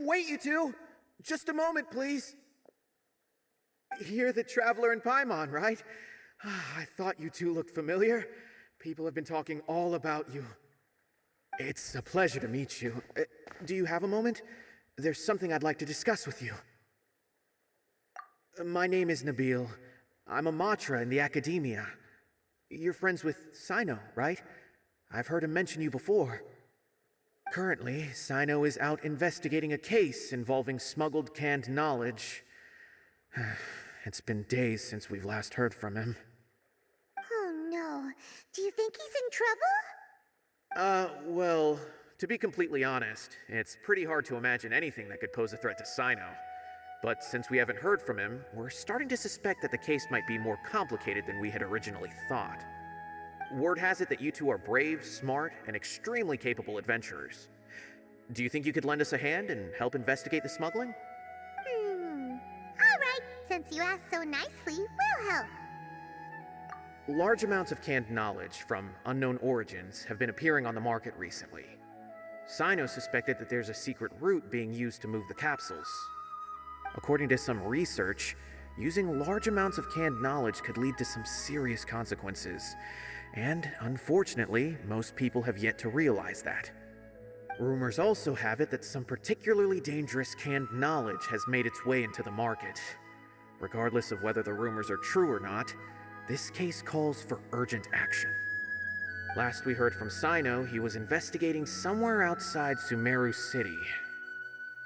Wait, you two! Just a moment, please. You're the Traveler in Paimon, right? I thought you two looked familiar. People have been talking all about you. It's a pleasure to meet you. Do you have a moment? There's something I'd like to discuss with you. My name is Nabil. I'm a Matra in the Academia. You're friends with Sino, right? I've heard him mention you before. Currently, Sino is out investigating a case involving smuggled canned knowledge. It's been days since we've last heard from him. Oh no. Do you think he's in trouble? Well, to be completely honest, it's pretty hard to imagine anything that could pose a threat to Sino. But since we haven't heard from him, we're starting to suspect that the case might be more complicated than we had originally thought. Word has it that you two are brave, smart, and extremely capable adventurers. Do you think you could lend us a hand and help investigate the smuggling? Alright, since you asked so nicely, we'll help. Large amounts of canned knowledge from unknown origins have been appearing on the market recently. Sino suspected that there's a secret route being used to move the capsules. According to some research, using large amounts of canned knowledge could lead to some serious consequences. And, unfortunately, most people have yet to realize that. Rumors also have it that some particularly dangerous canned knowledge has made its way into the market. Regardless of whether the rumors are true or not, this case calls for urgent action. Last we heard from Sino, he was investigating somewhere outside Sumeru City.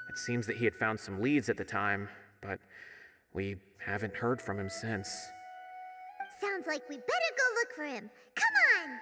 It seems that he had found some leads at the time, but we haven't heard from him since. Sounds like we better go look for him. Come on!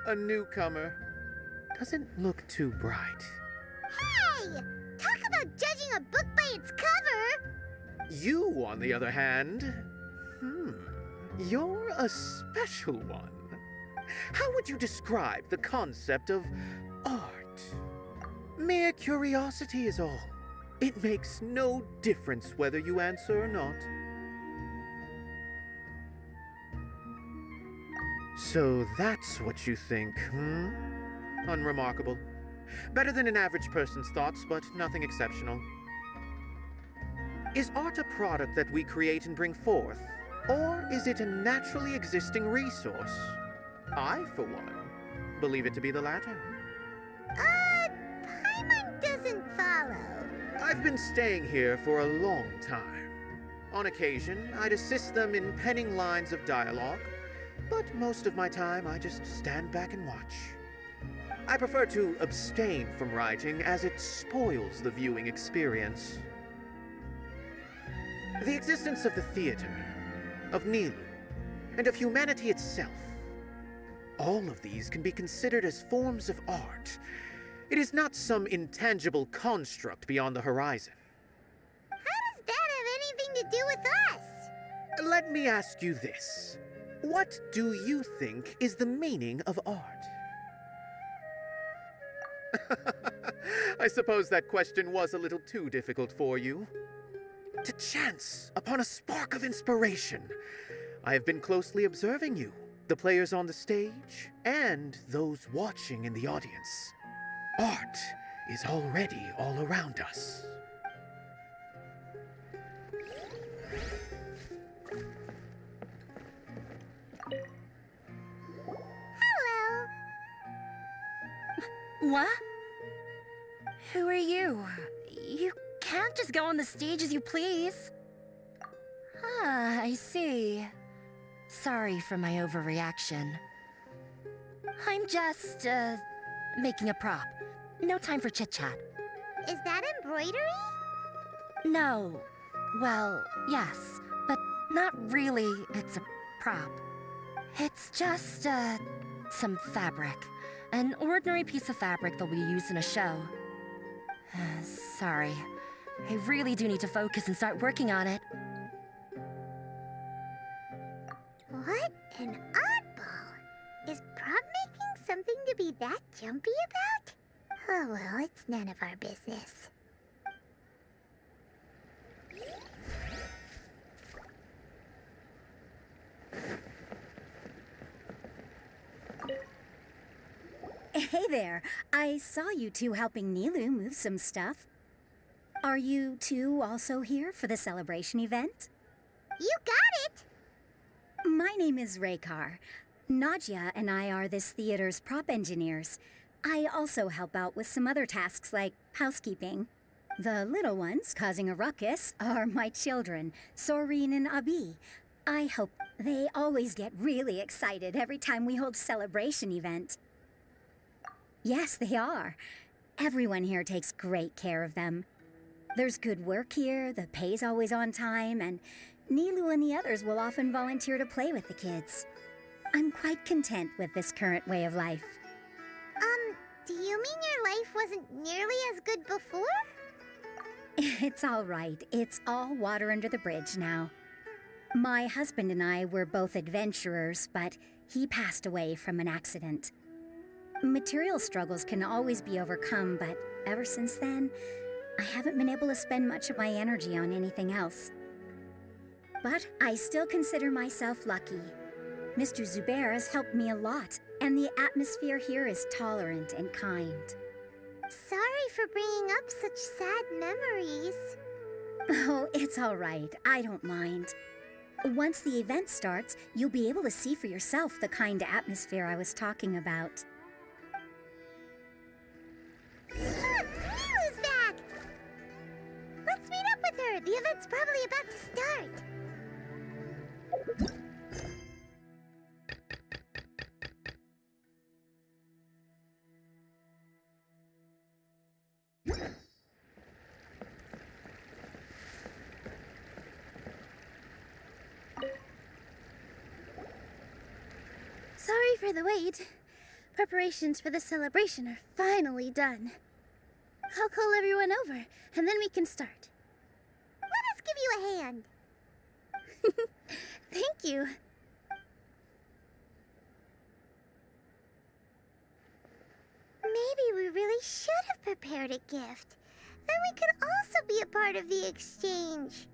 A newcomer. Doesn't look too bright. Hey! Talk about judging a book by its cover! You, on the other hand... You're a special one. How would you describe the concept of art? Mere curiosity is all. It makes no difference whether you answer or not. So that's what you think, hmm? Unremarkable. Better than an average person's thoughts, but nothing exceptional. Is art a product that we create and bring forth? Or is it a naturally existing resource? I, for one, believe it to be the latter. Paimon doesn't follow. I've been staying here for a long time. On occasion, I'd assist them in penning lines of dialogue, but most of my time I just stand back and watch. I prefer to abstain from writing as it spoils the viewing experience. The existence of the theater, of Nilou, and of humanity itself, all of these can be considered as forms of art. It is not some intangible construct beyond the horizon. How does that have anything to do with us? Let me ask you this. What do you think is the meaning of art? I suppose that question was a little too difficult for you. To chance upon a spark of inspiration, I have been closely observing you, the players on the stage, and those watching in the audience. Art is already all around us. Hello. What? Who are you? You can't just go on the stage as you please. Ah, I see. Sorry for my overreaction. I'm just, making a prop. No time for chit-chat. Is that embroidery? No. Well, yes, but not really. It's a prop. It's just, some fabric. An ordinary piece of fabric that'll be used in a show. Sorry. I really do need to focus and start working on it. What an oddball. Is prop making something to be that jumpy about? Oh well, it's none of our business. Hey there, I saw you two helping Nilou move some stuff. Are you two also here for the celebration event? You got it! My name is Raykar. Nadia and I are this theater's prop engineers. I also help out with some other tasks like housekeeping. The little ones causing a ruckus are my children, Soreen and Abi. I hope they always get really excited every time we hold a celebration event. Yes, they are. Everyone here takes great care of them. There's good work here, the pay's always on time, and Nilou and the others will often volunteer to play with the kids. I'm quite content with this current way of life. Do you mean your life wasn't nearly as good before? It's all right. It's all water under the bridge now. My husband and I were both adventurers, but he passed away from an accident. Material struggles can always be overcome, but ever since then, I haven't been able to spend much of my energy on anything else. But I still consider myself lucky. Mr. Zubair has helped me a lot, and the atmosphere here is tolerant and kind. Sorry for bringing up such sad memories. Oh, it's all right. I don't mind. Once the event starts, you'll be able to see for yourself the kind of atmosphere I was talking about. Look, Nilou's back! Let's meet up with her. The event's probably about to start. Sorry for the wait. Preparations for the celebration are finally done. I'll call everyone over, and then we can start. Let us give you a hand. Thank you. Maybe we really should have prepared a gift. Then we could also be a part of the exchange.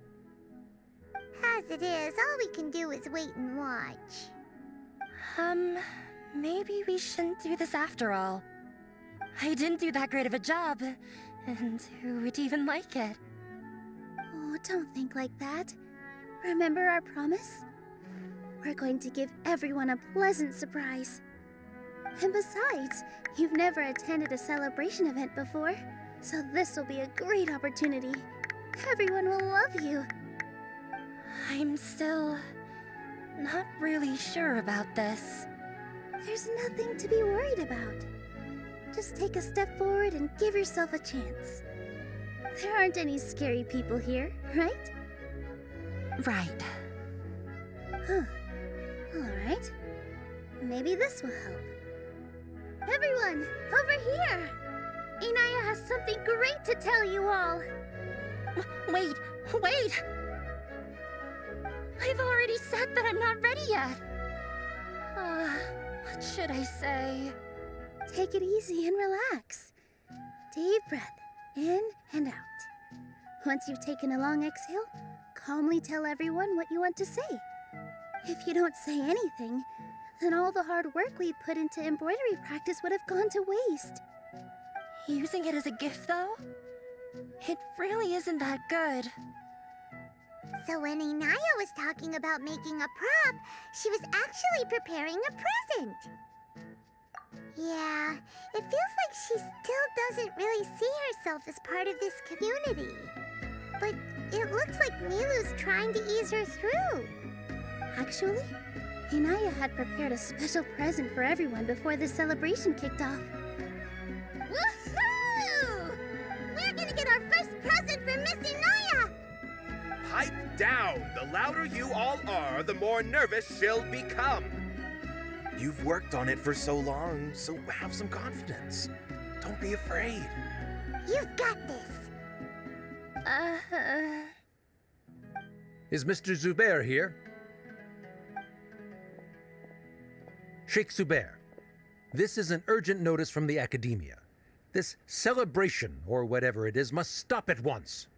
As it is, all we can do is wait and watch. Maybe we shouldn't do this after all. I didn't do that great of a job, and who would even like it? Oh, don't think like that. Remember our promise? We're going to give everyone a pleasant surprise. And besides, you've never attended a celebration event before, so this will be a great opportunity. Everyone will love you. I'm still not really sure about this. There's nothing to be worried about. Just take a step forward and give yourself a chance. There aren't any scary people here, right? Right. Huh. Alright. Maybe this will help. Everyone, over here! Inaya has something great to tell you all! Wait! I've already said that I'm not ready yet. What should I say? Take it easy and relax. Deep breath, in and out. Once you've taken a long exhale, calmly tell everyone what you want to say. If you don't say anything, then all the hard work we put into embroidery practice would have gone to waste. Using it as a gift, though? It really isn't that good. So when Inaya was talking about making a prop, she was actually preparing a present. Yeah, it feels like she still doesn't really see herself as part of this community. But it looks like Milu's trying to ease her through. Actually, Inaya had prepared a special present for everyone before the celebration kicked off. Woohoo! We're gonna get our first present from Miss Inaya! Pipe down! The louder you all are, the more nervous she'll become. You've worked on it for so long, so have some confidence. Don't be afraid. You've got this. Is Mr. Zubair here? Sheikh Zubair, this is an urgent notice from the Academia. This celebration, or whatever it is, must stop at once.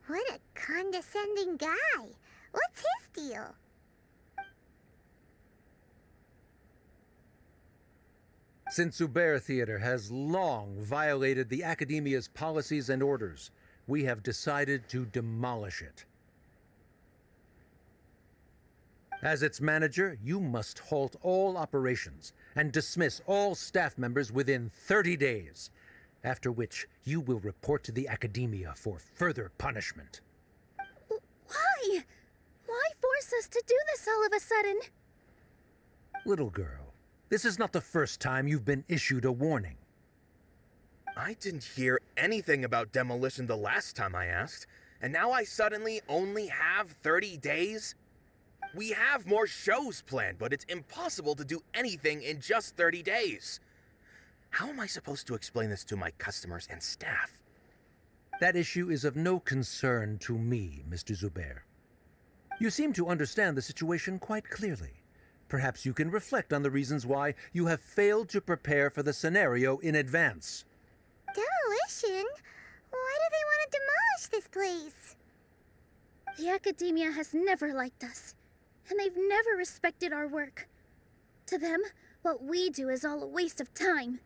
What a condescending guy. What's his deal? Since Zubair Theater has long violated the Academia's policies and orders, we have decided to demolish it. As its manager, you must halt all operations and dismiss all staff members within 30 days, after which you will report to the Academia for further punishment. Why? Why force us to do this all of a sudden? Little girl, this is not the first time you've been issued a warning. I didn't hear anything about demolition the last time I asked, and now I suddenly only have 30 days? We have more shows planned, but it's impossible to do anything in just 30 days. How am I supposed to explain this to my customers and staff? That issue is of no concern to me, Mr. Zubair. You seem to understand the situation quite clearly. Perhaps you can reflect on the reasons why you have failed to prepare for the scenario in advance. Demolition? Why do they want to demolish this place? The Academia has never liked us, and they've never respected our work. To them, what we do is all a waste of time.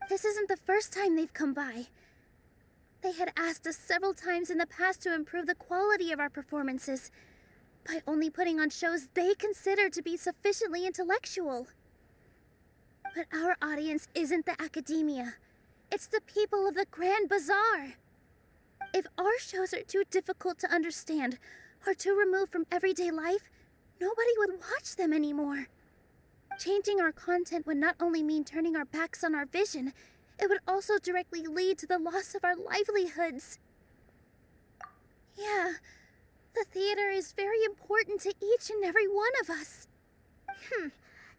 This isn't the first time they've come by. They had asked us several times in the past to improve the quality of our performances by only putting on shows they consider to be sufficiently intellectual. But our audience isn't the Academia. It's the people of the Grand Bazaar. If our shows are too difficult to understand or too removed from everyday life, nobody would watch them anymore. Changing our content would not only mean turning our backs on our vision, it would also directly lead to the loss of our livelihoods. Yeah, the theater is very important to each and every one of us. The way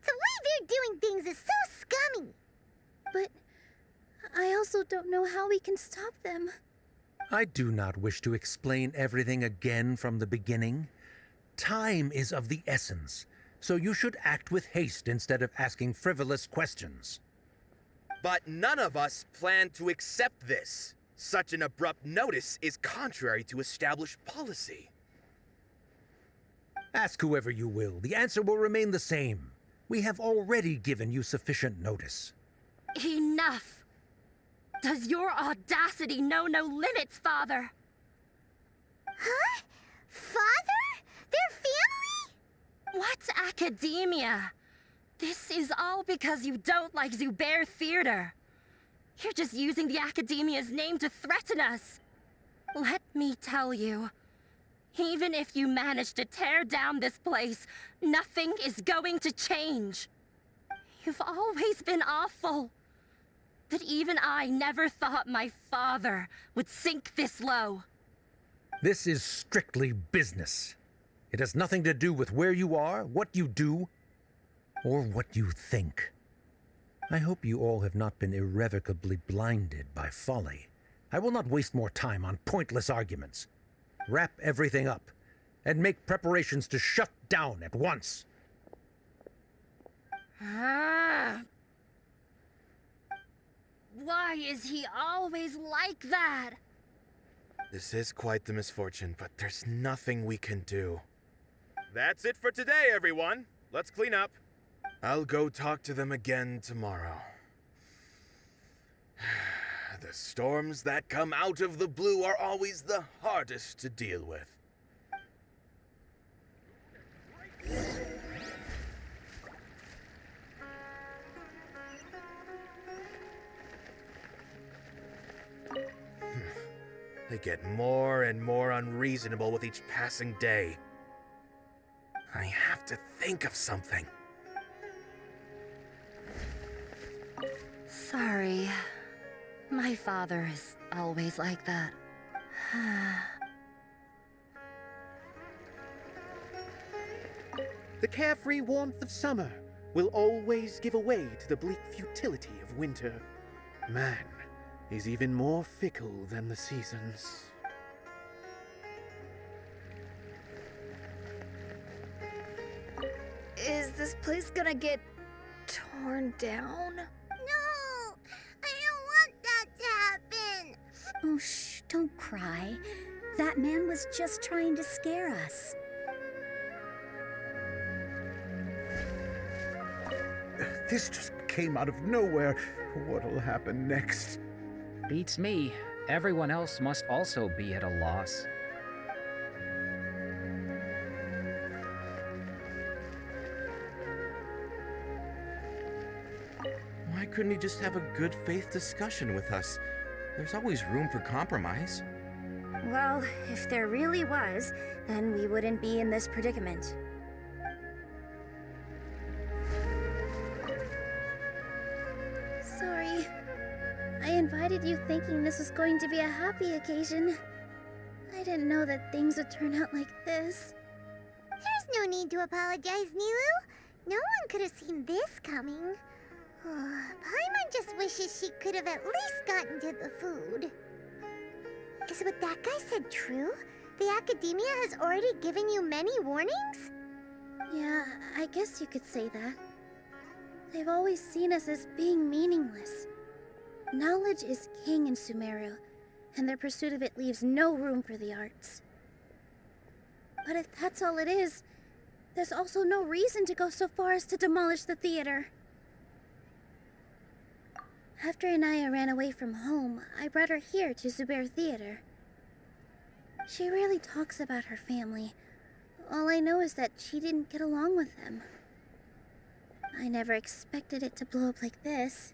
they're doing things is so scummy. But I also don't know how we can stop them. I do not wish to explain everything again from the beginning. Time is of the essence, so you should act with haste instead of asking frivolous questions. But none of us plan to accept this. Such an abrupt notice is contrary to established policy. Ask whoever you will. The answer will remain the same. We have already given you sufficient notice. Enough! Does your audacity know no limits, Father? Huh? Father? Their family? What's academia? This is all because you don't like Zubair Theater. You're just using the Academia's name to threaten us. Let me tell you, even if you manage to tear down this place, nothing is going to change. You've always been awful. But even I never thought my father would sink this low. This is strictly business. It has nothing to do with where you are, what you do, or what you think. I hope you all have not been irrevocably blinded by folly. I will not waste more time on pointless arguments. Wrap everything up, and make preparations to shut down at once. Why is he always like that? This is quite the misfortune, but there's nothing we can do. That's it for today, everyone. Let's clean up. I'll go talk to them again tomorrow. The storms that come out of the blue are always the hardest to deal with. They get more and more unreasonable with each passing day. I have to think of something. Sorry. My father is always like that. The carefree warmth of summer will always give way to the bleak futility of winter. Man is even more fickle than the seasons. Is this place gonna get torn down? No! I don't want that to happen! Oh, shh, don't cry. That man was just trying to scare us. This just came out of nowhere. What'll happen next? Beats me. Everyone else must also be at a loss. Why couldn't he just have a good faith discussion with us? There's always room for compromise. Well, if there really was, then we wouldn't be in this predicament. Sorry. I invited you thinking this was going to be a happy occasion. I didn't know that things would turn out like this. There's no need to apologize, Nilu. No one could have seen this coming. Paimon just wishes she could have at least gotten to the food. Is what that guy said true? The Academia has already given you many warnings? Yeah, I guess you could say that. They've always seen us as being meaningless. Knowledge is king in Sumeru, and their pursuit of it leaves no room for the arts. But if that's all it is, there's also no reason to go so far as to demolish the theater. After Anaya ran away from home, I brought her here to Zubair Theater. She rarely talks about her family. All I know is that she didn't get along with them. I never expected it to blow up like this.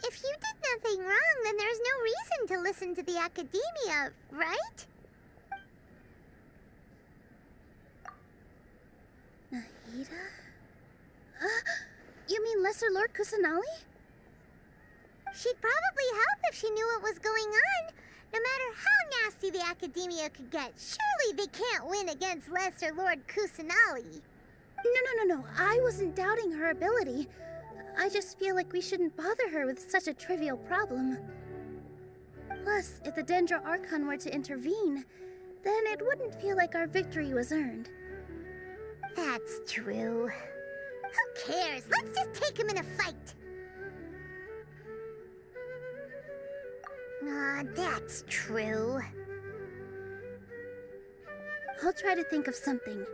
If you did nothing wrong, then there's no reason to listen to the Academia, right? Nahida? You mean Lesser Lord Kusanali? She'd probably help if she knew what was going on. No matter how nasty the Academia could get, surely they can't win against Lesser Lord Kusanali. No. I wasn't doubting her ability. I just feel like we shouldn't bother her with such a trivial problem. Plus, if the Dendro Archon were to intervene, then it wouldn't feel like our victory was earned. That's true. Who cares? Let's just take him in a fight. That's true. I'll try to think of something.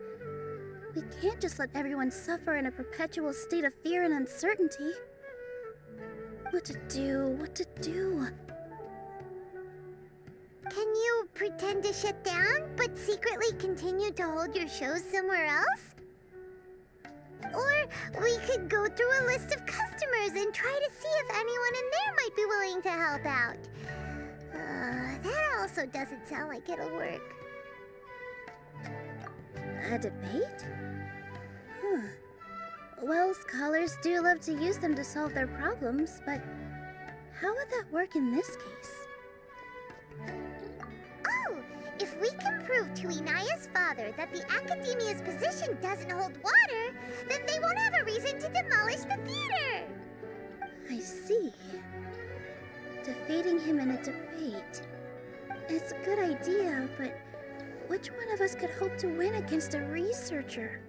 We can't just let everyone suffer in a perpetual state of fear and uncertainty. What to do? What to do? Can you pretend to shut down, but secretly continue to hold your shows somewhere else? Or we could go through a list of customers and try to see if anyone in there might be willing to help out. That also doesn't sound like it'll work. A debate? Huh. Well, scholars do love to use them to solve their problems, but how would that work in this case? Oh, if we can prove to Inaya's father that the Academia's position doesn't hold water, then they won't have a reason to demolish the theater! I see. Defeating him in a debate. It's a good idea, but which one of us could hope to win against a researcher?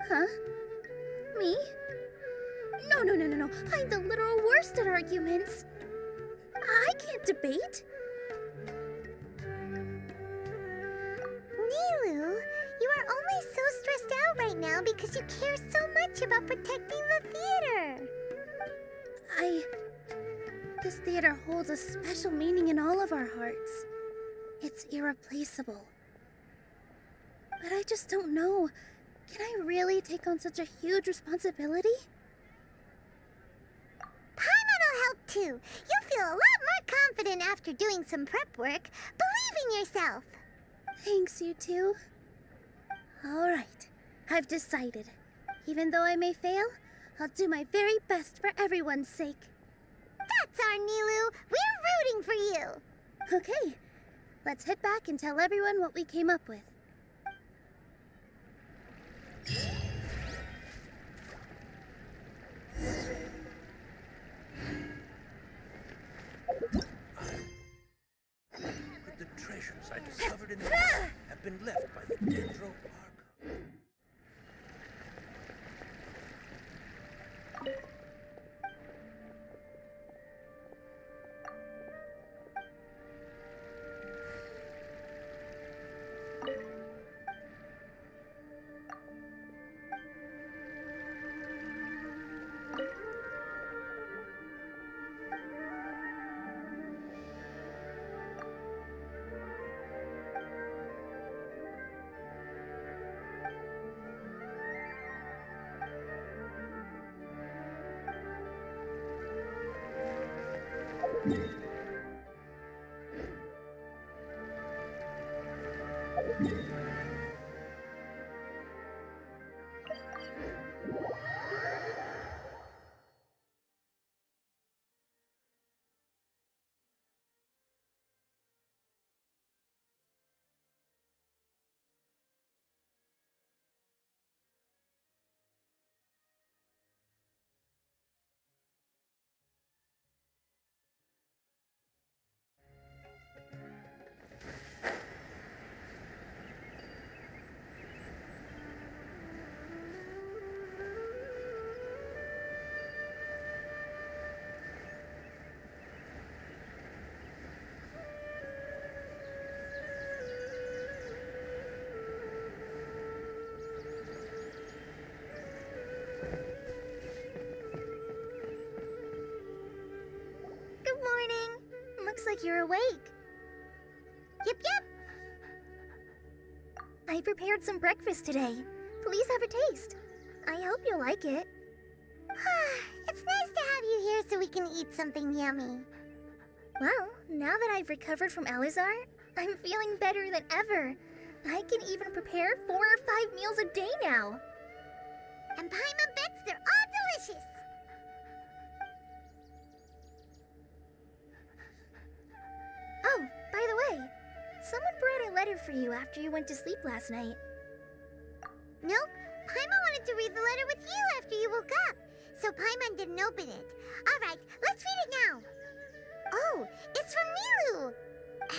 Huh? Me? No. I'm the literal worst at arguments. I can't debate. Nilu, you are only so stressed out right now because you care so much about protecting the theater. This theater holds a special meaning in all of our hearts. It's irreplaceable. But I just don't know. Can I really take on such a huge responsibility? Paimon will help too. You'll feel a lot more confident after doing some prep work. Believe in yourself. Thanks, you two. Alright, I've decided. Even though I may fail, I'll do my very best for everyone's sake. That's our Nilu. We're rooting for you. Okay, let's head back and tell everyone what we came up with. The treasures I discovered in the mine have been left by the Dendro Archive. Good morning. Looks like you're awake. Yep. I prepared some breakfast today. Please have a taste. I hope you'll like it. It's nice to have you here so we can eat something yummy. Well, now that I've recovered from Alizar, I'm feeling better than ever. I can even prepare 4 or 5 meals a day now. And Paimon bets they're all delicious. Oh, by the way, someone brought a letter for you after you went to sleep last night. Nope, Paimon wanted to read the letter with you after you woke up, so Paimon didn't open it. All right, let's read it now. Oh, it's from Nilu.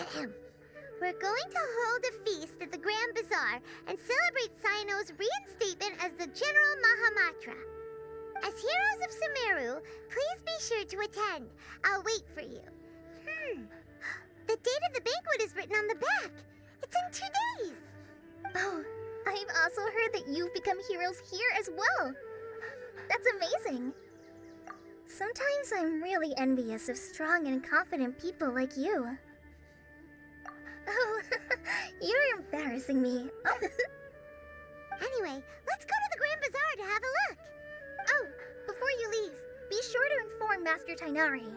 Ahem. We're going to hold a feast at the Grand Bazaar and celebrate Sino's reinstatement as the General Mahamatra. As heroes of Sumeru, please be sure to attend. I'll wait for you. The date of the banquet is written on the back. It's in 2 days. Oh, I've also heard that you've become heroes here as well. That's amazing. Sometimes I'm really envious of strong and confident people like you. Oh, you're embarrassing me. Anyway, let's go to the Grand Bazaar to have a look. Oh, before you leave, be sure to inform Master Tainari.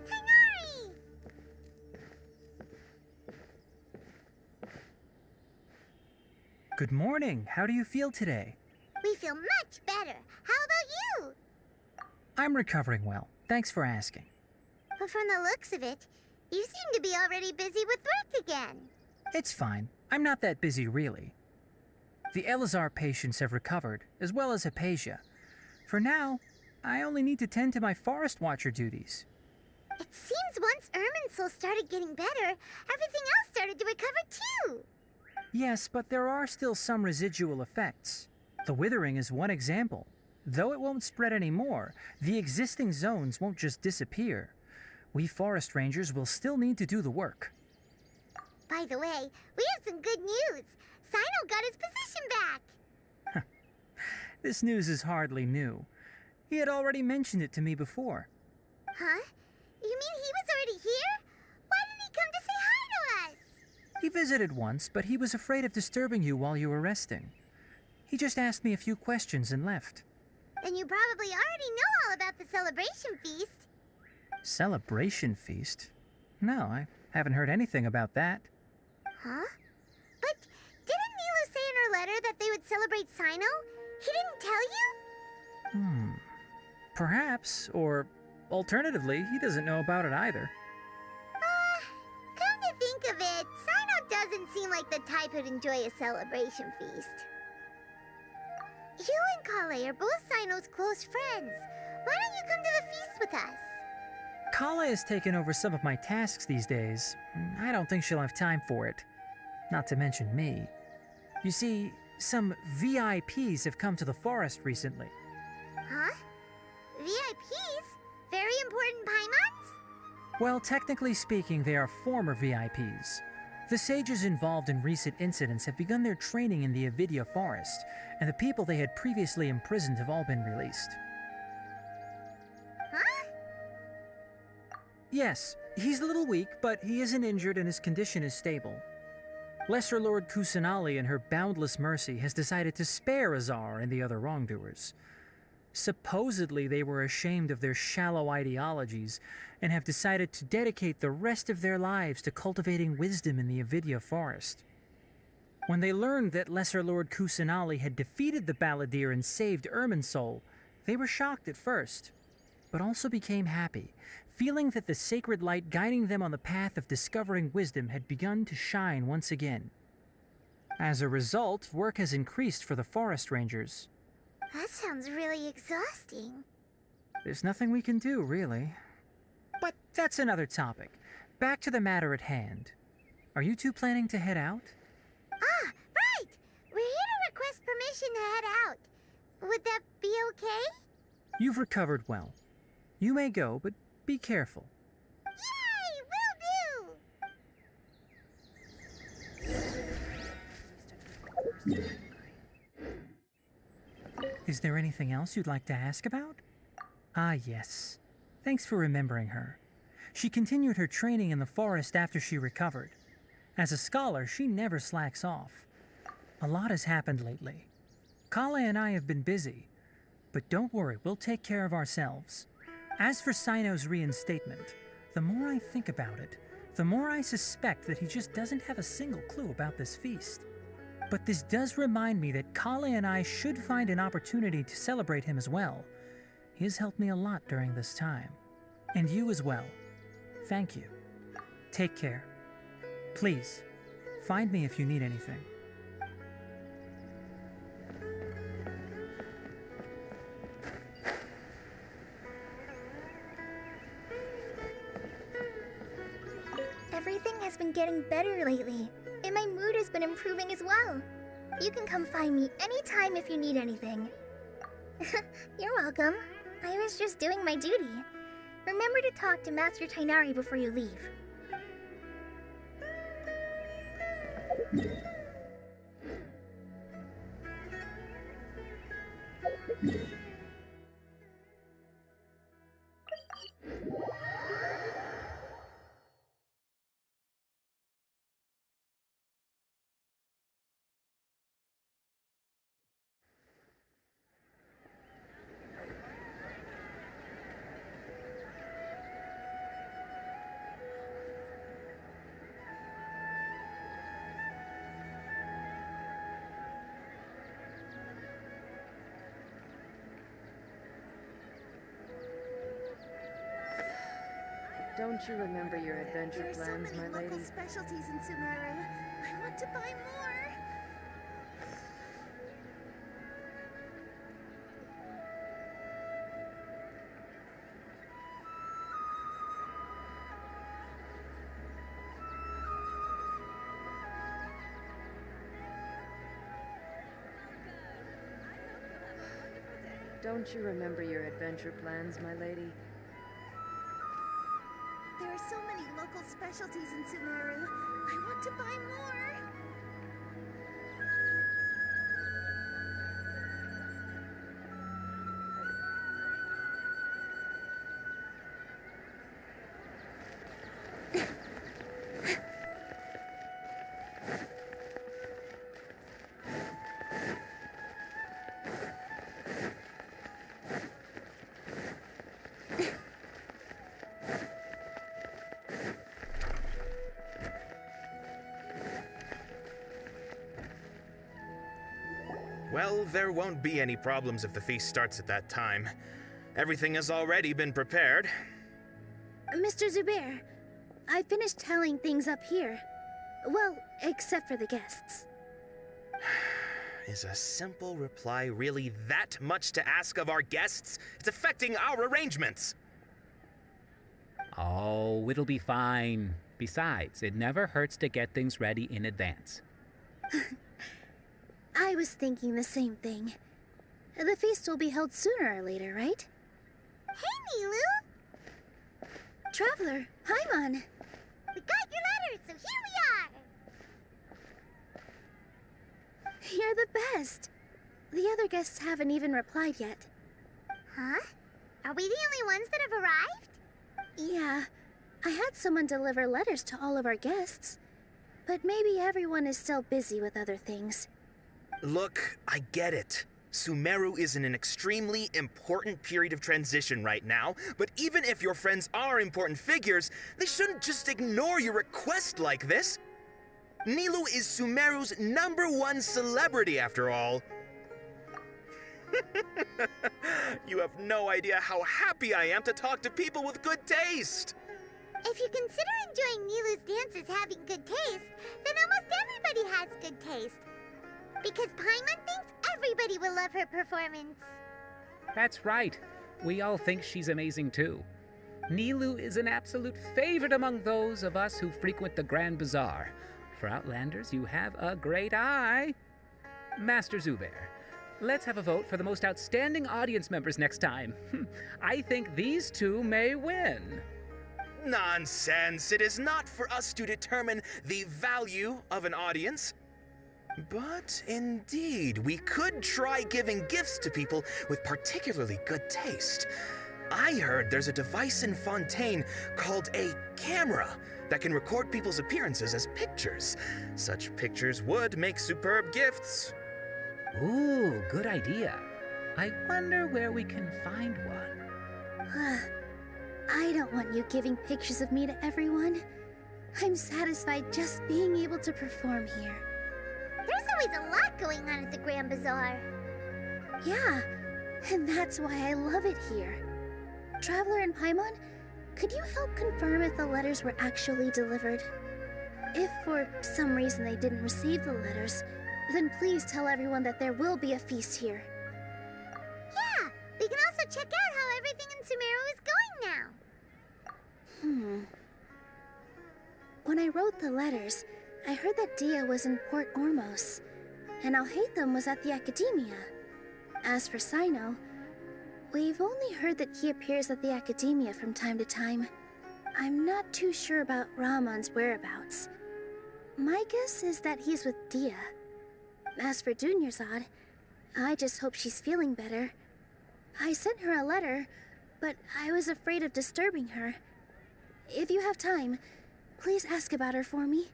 Tainari! Good morning. How do you feel today? We feel much better. How about you? I'm recovering well. Thanks for asking. But from the looks of it, you seem to be already busy with work again. It's fine. I'm not that busy, really. The Elazar patients have recovered, as well as Hypatia. For now, I only need to tend to my Forest Watcher duties. It seems once Irminsul started getting better, everything else started to recover too. Yes, but there are still some residual effects. The withering is one example. Though it won't spread anymore, the existing zones won't just disappear. We forest rangers will still need to do the work. By the way, we have some good news. Sino got his position back. This news is hardly new. He had already mentioned it to me before. Huh? You mean he was already here? Why didn't he come to say hi to us? He visited once, but he was afraid of disturbing you while you were resting. He just asked me a few questions and left. Then you probably already know all about the celebration feast. Celebration feast? No, I haven't heard anything about that. Huh? But didn't Nilu say in her letter that they would celebrate Sino? He didn't tell you? Perhaps, or alternatively, he doesn't know about it either. Come to think of it, Sino doesn't seem like the type who'd enjoy a celebration feast. You and Kale are both Sino's close friends. Why don't you come to the feast with us? Kala has taken over some of my tasks these days. I don't think she'll have time for it. Not to mention me. You see, some VIPs have come to the forest recently. Huh? VIPs? Very important Paimons? Well, technically speaking, they are former VIPs. The sages involved in recent incidents have begun their training in the Avidya forest, and the people they had previously imprisoned have all been released. Huh? Yes, he's a little weak, but he isn't injured and his condition is stable. Lesser Lord Kusanali, in her boundless mercy, has decided to spare Azar and the other wrongdoers. Supposedly, they were ashamed of their shallow ideologies and have decided to dedicate the rest of their lives to cultivating wisdom in the Avidya forest. When they learned that Lesser Lord Kusanali had defeated the Balladeer and saved Irminsul, they were shocked at first, but also became happy, feeling that the sacred light guiding them on the path of discovering wisdom had begun to shine once again. As a result, work has increased for the forest rangers. That sounds really exhausting. There's nothing we can do, really. But that's another topic. Back to the matter at hand. Are you two planning to head out? Ah, right! We're here to request permission to head out. Would that be okay? You've recovered well. You may go, but be careful. Yay! Will do! Is there anything else you'd like to ask about? Ah, yes. Thanks for remembering her. She continued her training in the forest after she recovered. As a scholar, she never slacks off. A lot has happened lately. Kale and I have been busy. But don't worry, we'll take care of ourselves. As for Sino's reinstatement, the more I think about it, the more I suspect that he just doesn't have a single clue about this feast. But this does remind me that Kale and I should find an opportunity to celebrate him as well. He has helped me a lot during this time. And you as well. Thank you. Take care. Please, find me if you need anything. has been getting better lately, and my mood has been improving as well. You can come find me anytime if you need anything. You're welcome. I was just doing my duty. Remember to talk to Master Tainari before you leave. Don't you remember your adventure There are so plans, many my local lady? specialties in Sumeru. I want to buy more. Don't you remember your adventure plans, my lady? There are so many local specialties in Sumeru. I want to buy more. Well, there won't be any problems if the feast starts at that time. Everything has already been prepared. Mr. Zubair, I finished tallying things up here. Well, except for the guests. Is a simple reply really that much to ask of our guests? It's affecting our arrangements. Oh, it'll be fine. Besides, it never hurts to get things ready in advance. I was thinking the same thing. The feast will be held sooner or later, right? Hey, Nilu! Traveler, Paimon! We got your letters, so here we are! You're the best. The other guests haven't even replied yet. Huh? Are we the only ones that have arrived? Yeah, I had someone deliver letters to all of our guests. But maybe everyone is still busy with other things. Look, I get it. Sumeru is in an extremely important period of transition right now, but even if your friends are important figures, they shouldn't just ignore your request like this. Nilu is Sumeru's #1 celebrity, after all. You have no idea how happy I am to talk to people with good taste. If you consider enjoying Nilu's dances having good taste, then almost everybody has good taste. Because Paimon thinks everybody will love her performance. That's right. We all think she's amazing too. Nilu is an absolute favorite among those of us who frequent the Grand Bazaar. For Outlanders, you have a great eye. Master Zubair, let's have a vote for the most outstanding audience members next time. I think these two may win. Nonsense! It is not for us to determine the value of an audience. But indeed, we could try giving gifts to people with particularly good taste. I heard there's a device in Fontaine called a camera that can record people's appearances as pictures. Such pictures would make superb gifts. Ooh, good idea. I wonder where we can find one. I don't want you giving pictures of me to everyone. I'm satisfied just being able to perform here. There's always a lot going on at the Grand Bazaar. Yeah, and that's why I love it here. Traveler and Paimon, could you help confirm if the letters were actually delivered? If for some reason they didn't receive the letters, then please tell everyone that there will be a feast here. Yeah, we can also check out how everything in Sumeru is going now. When I wrote the letters, I heard that Dia was in Port Ormos, and Alhaitham was at the Academia. As for Sino, we've only heard that he appears at the Academia from time to time. I'm not too sure about Rahman's whereabouts. My guess is that he's with Dia. As for Dunyarzad, I just hope she's feeling better. I sent her a letter, but I was afraid of disturbing her. If you have time, please ask about her for me.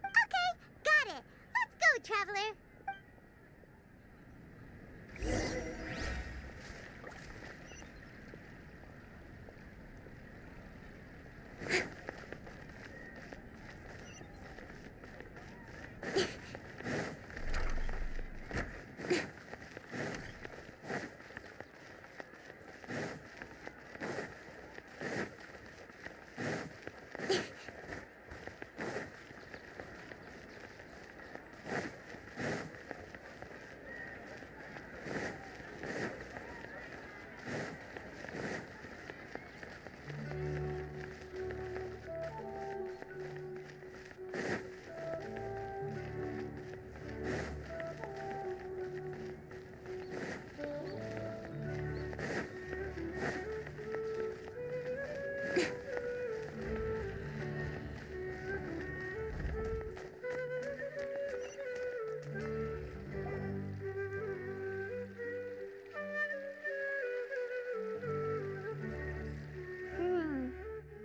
Okay, got it. Let's go, Traveler.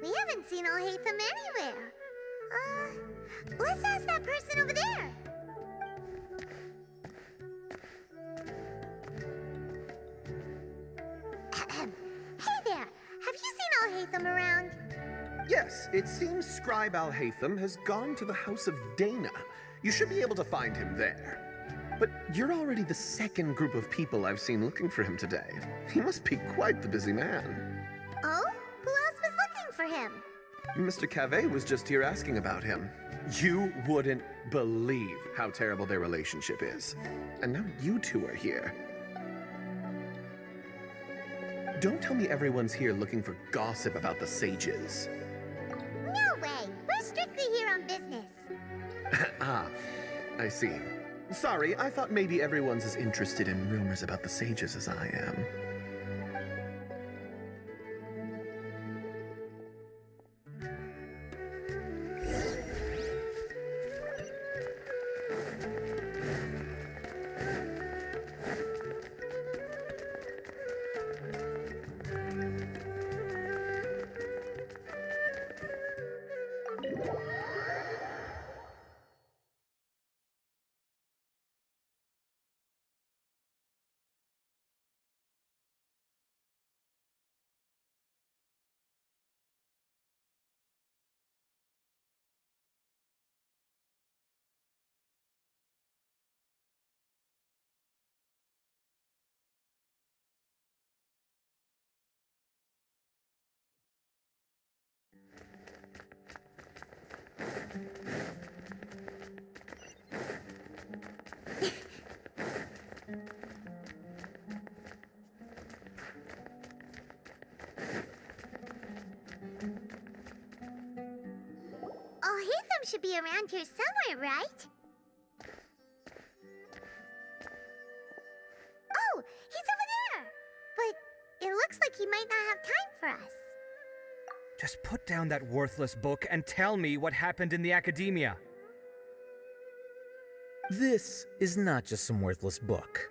We haven't seen Alhaitham anywhere. Let's ask that person over there. Hey there, have you seen Alhaitham around? Yes, it seems Scribe Alhaitham has gone to the House of Dana. You should be able to find him there. But you're already the second group of people I've seen looking for him today. He must be quite the busy man. Oh? Who else was looking for him? Mr. Cave was just here asking about him. You wouldn't believe how terrible their relationship is. And now you two are here. Don't tell me everyone's here looking for gossip about the sages. No way. We're strictly here on business. Ah, I see. Sorry, I thought maybe everyone's as interested in rumors about the sages as I am. Alhaitham should be around here somewhere, right? Oh, he's over there! But it looks like he might not have time for us. Just put down that worthless book and tell me what happened in the Academia. This is not just some worthless book.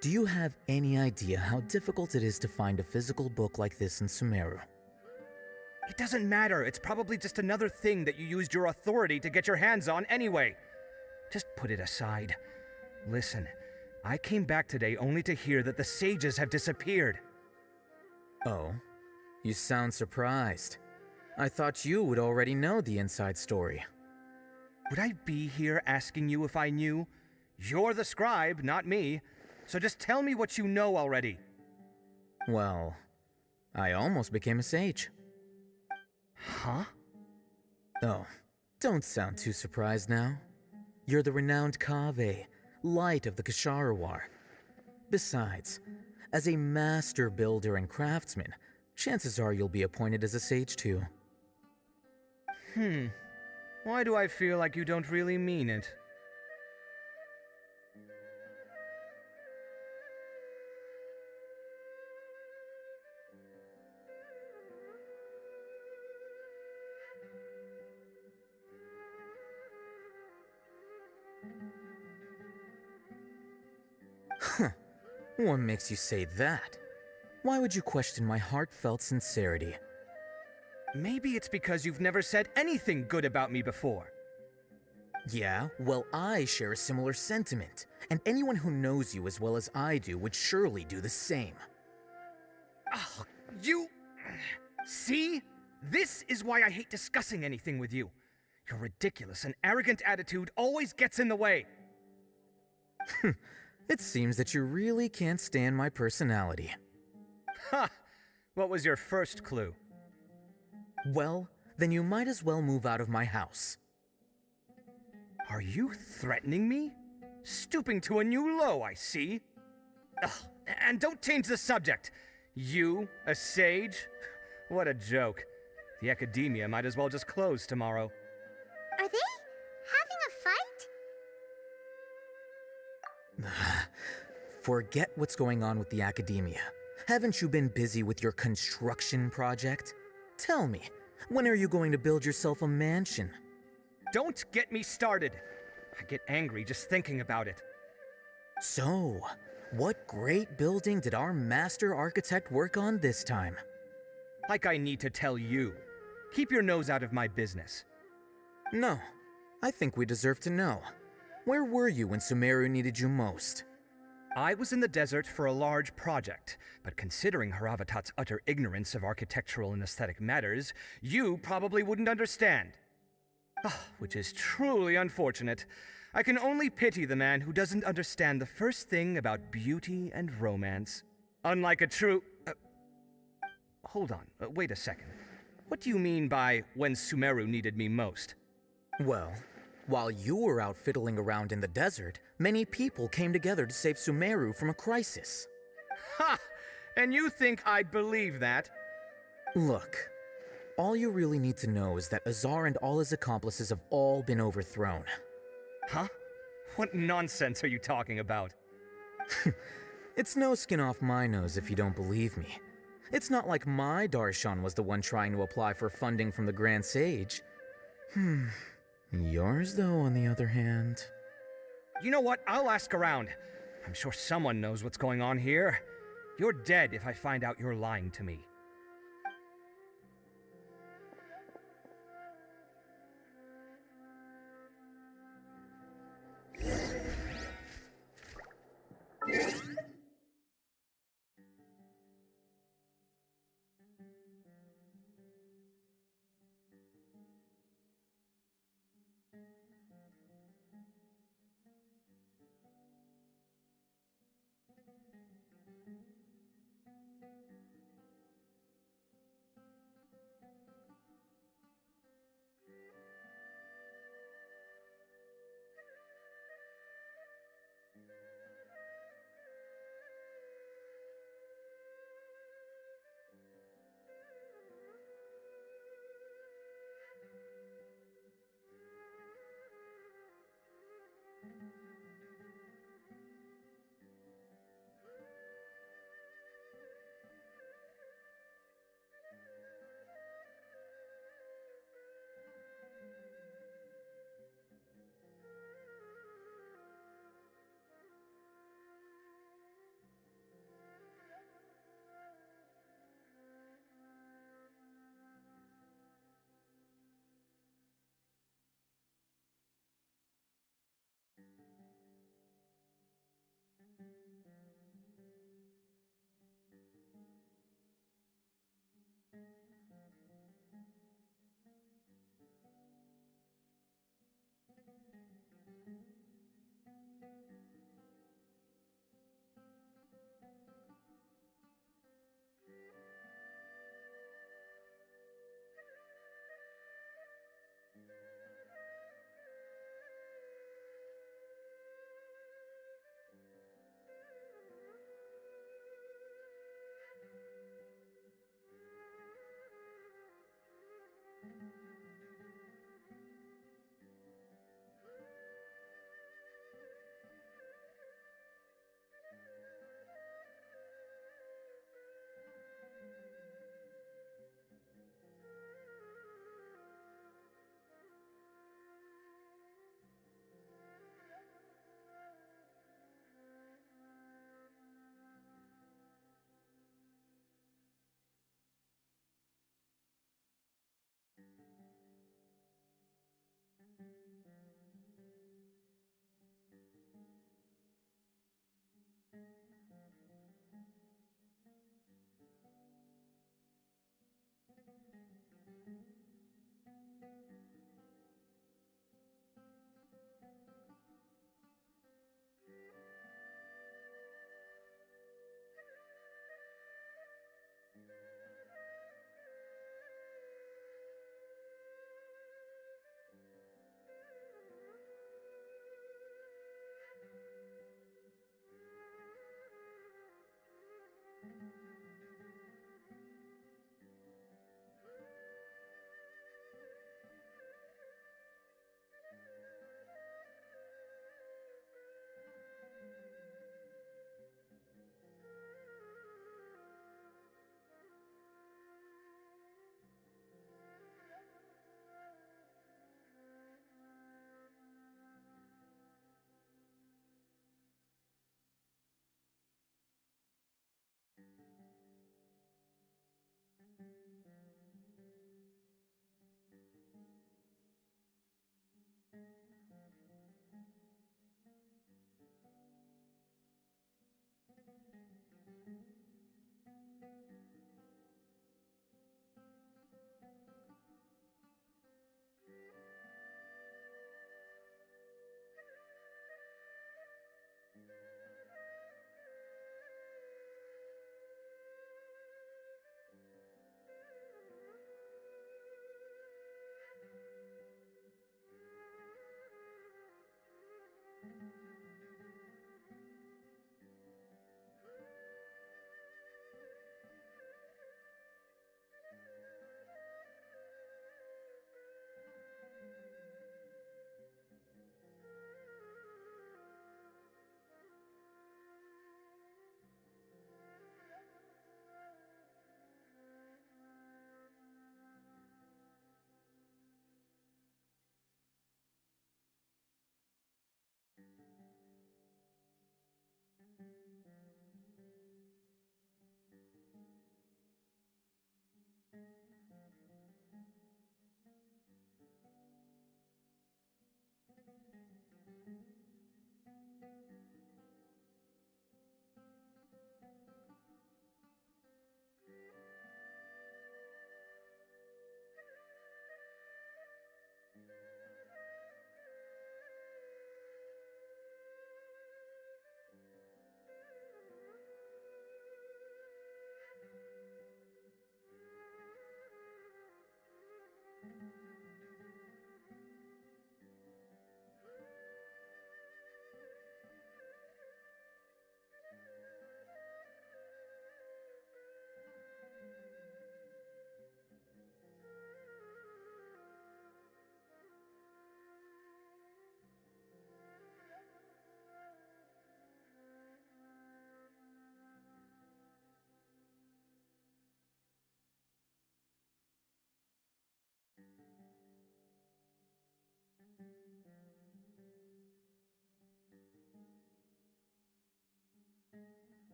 Do you have any idea how difficult it is to find a physical book like this in Sumeru? It doesn't matter. It's probably just another thing that you used your authority to get your hands on anyway. Just put it aside. Listen, I came back today only to hear that the sages have disappeared. Oh, you sound surprised. I thought you would already know the inside story. Would I be here asking you if I knew? You're the scribe, not me. So just tell me what you know already. Well, I almost became a sage. Huh? Oh, don't sound too surprised now. You're the renowned Kaveh, light of the Ksharawar. Besides, as a master builder and craftsman, chances are you'll be appointed as a sage too. Why do I feel like you don't really mean it? Huh. What makes you say that? Why would you question my heartfelt sincerity? Maybe it's because you've never said anything good about me before. Yeah, well, I share a similar sentiment, and anyone who knows you as well as I do would surely do the same. Oh, you... See? This is why I hate discussing anything with you. Your ridiculous and arrogant attitude always gets in the way. It seems that you really can't stand my personality. Ha! What was your first clue? Well, then you might as well move out of my house. Are you threatening me? Stooping to a new low, I see. Ugh, and don't change the subject. You, a sage? What a joke. The academia might as well just close tomorrow. Are they having a fight? Forget what's going on with the academia. Haven't you been busy with your construction project? Tell me, when are you going to build yourself a mansion? Don't get me started. I get angry just thinking about it. So, what great building did our master architect work on this time? Like I need to tell you. Keep your nose out of my business. No, I think we deserve to know. Where were you when Sumeru needed you most? I was in the desert for a large project, but considering Haravatat's utter ignorance of architectural and aesthetic matters, you probably wouldn't understand. Which is truly unfortunate. I can only pity the man who doesn't understand the first thing about beauty and romance. Unlike a true... hold on, wait a second. What do you mean by when Sumeru needed me most? Well, while you were out fiddling around in the desert, many people came together to save Sumeru from a crisis. Ha! And you think I'd believe that? Look, all you really need to know is that Azar and all his accomplices have all been overthrown. Huh? What nonsense are you talking about? It's no skin off my nose if you don't believe me. It's not like my Darshan was the one trying to apply for funding from the Grand Sage. Yours, though, on the other hand... You know what? I'll ask around. I'm sure someone knows what's going on here. You're dead if I find out you're lying to me.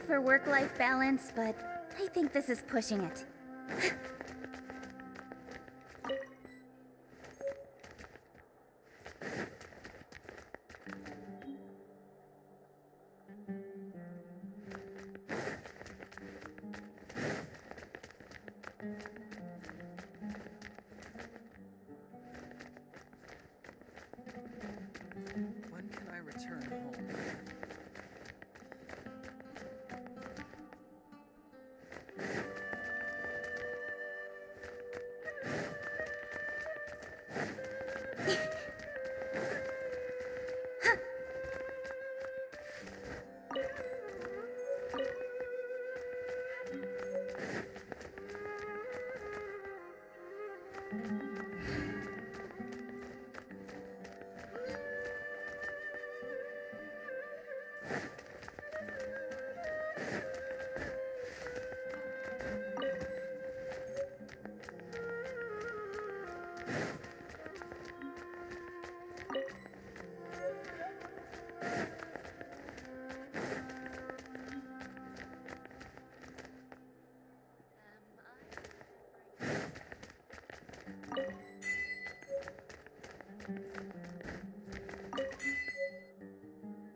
for work-life balance, but I think this is pushing it. When can I return home?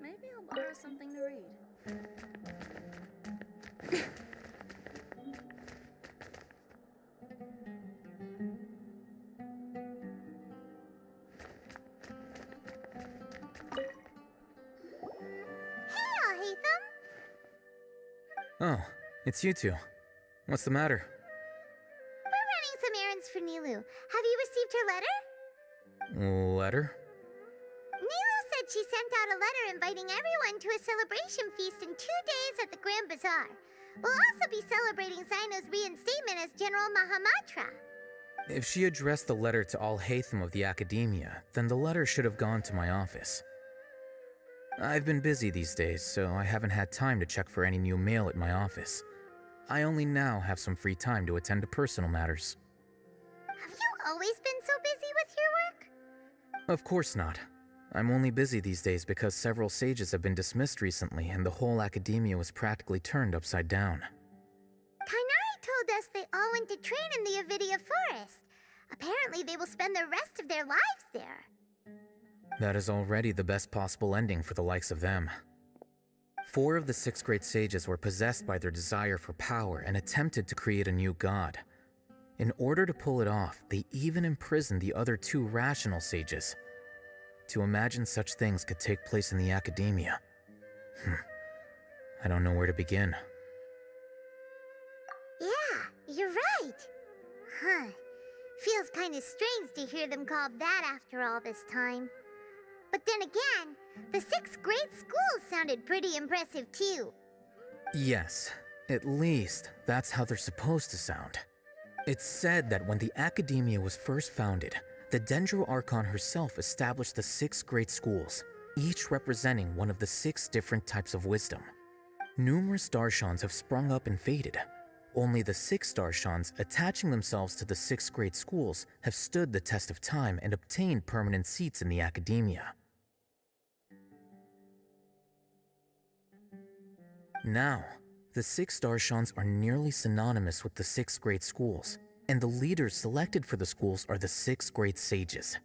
Maybe I'll borrow something to read. Hey, Alhaitham! Oh, it's you two. What's the matter? We're running some errands for Nilu. Have you received her letter? Letter? Nilu said she sent out a letter inviting everyone to a celebration feast in 2 days at the Grand Bazaar. We'll also be celebrating Sino's reinstatement as General Mahamatra. If she addressed the letter to all Hatham of the Academia, then the letter should have gone to my office. I've been busy these days, so I haven't had time to check for any new mail at my office. I only now have some free time to attend to personal matters. Have you always been so busy with your work? Of course not. I'm only busy these days because several sages have been dismissed recently and the whole Academia was practically turned upside down. Kainari told us they all went to train in the Avidia Forest. Apparently they will spend the rest of their lives there. That is already the best possible ending for the likes of them. 4 of the 6 great sages were possessed by their desire for power and attempted to create a new god. In order to pull it off, they even imprisoned the other 2 rational sages. To imagine such things could take place in the Academia. I don't know where to begin. Yeah, you're right. Huh. Feels kind of strange to hear them called that after all this time. But then again, the 6 great schools sounded pretty impressive too. Yes, at least that's how they're supposed to sound. It's said that when the Academia was first founded, the Dendro Archon herself established the 6 great schools, each representing one of the 6 different types of wisdom. Numerous Darshans have sprung up and faded. Only the 6 Darshans attaching themselves to the 6 great schools have stood the test of time and obtained permanent seats in the Academia. Now, the 6 Darshans are nearly synonymous with the 6 great schools, and the leaders selected for the schools are the 6 great sages.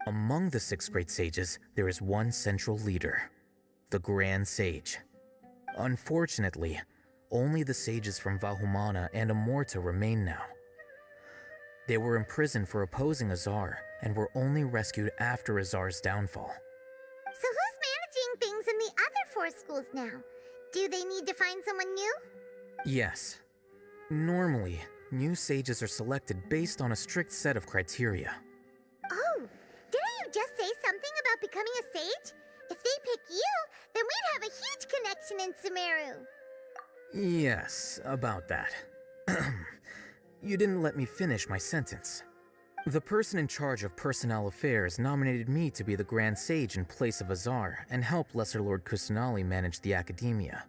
Among the 6 great sages, there is one central leader, the Grand Sage. Unfortunately, only the sages from Vahumana and Amorta remain now. They were imprisoned for opposing Azar and were only rescued after Azar's downfall. So who's managing things in the other 4 schools now? Do they need to find someone new? Yes. Normally, new sages are selected based on a strict set of criteria. Oh, didn't you just say something about becoming a sage? If they pick you, then we'd have a huge connection in Sumeru. Yes, about that. You didn't let me finish my sentence. The person in charge of personnel affairs nominated me to be the Grand Sage in place of Azar and help Lesser Lord Kusanali manage the Academia.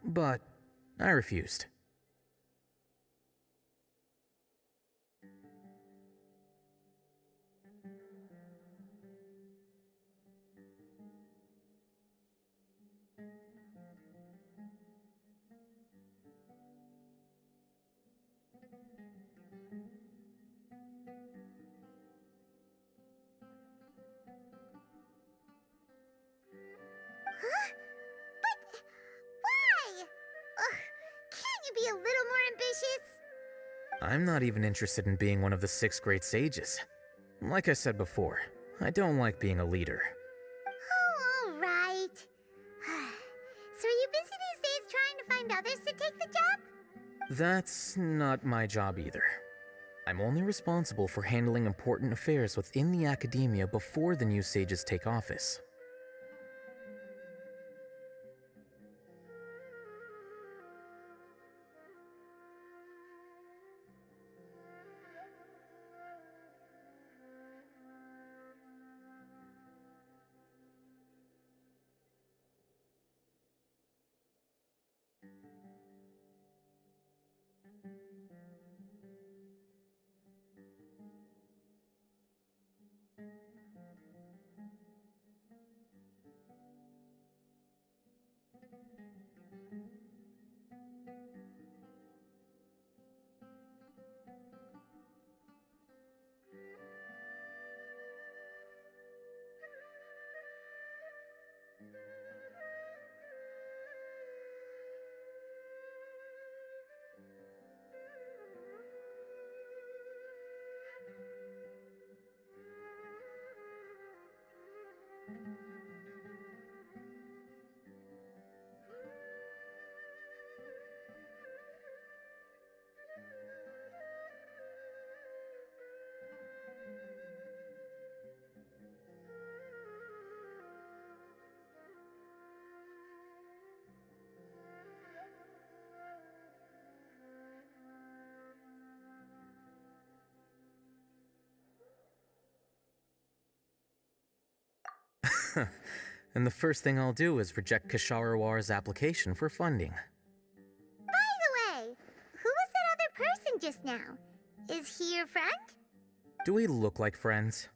But I refused. I'm not even interested in being one of the 6 great sages. Like I said before, I don't like being a leader. Oh, all right. So are you busy these days trying to find others to take the job? That's not my job either. I'm only responsible for handling important affairs within the academia before the new sages take office. And the first thing I'll do is reject Kasharawar's application for funding. By the way, who was that other person just now? Is he your friend? Do we look like friends?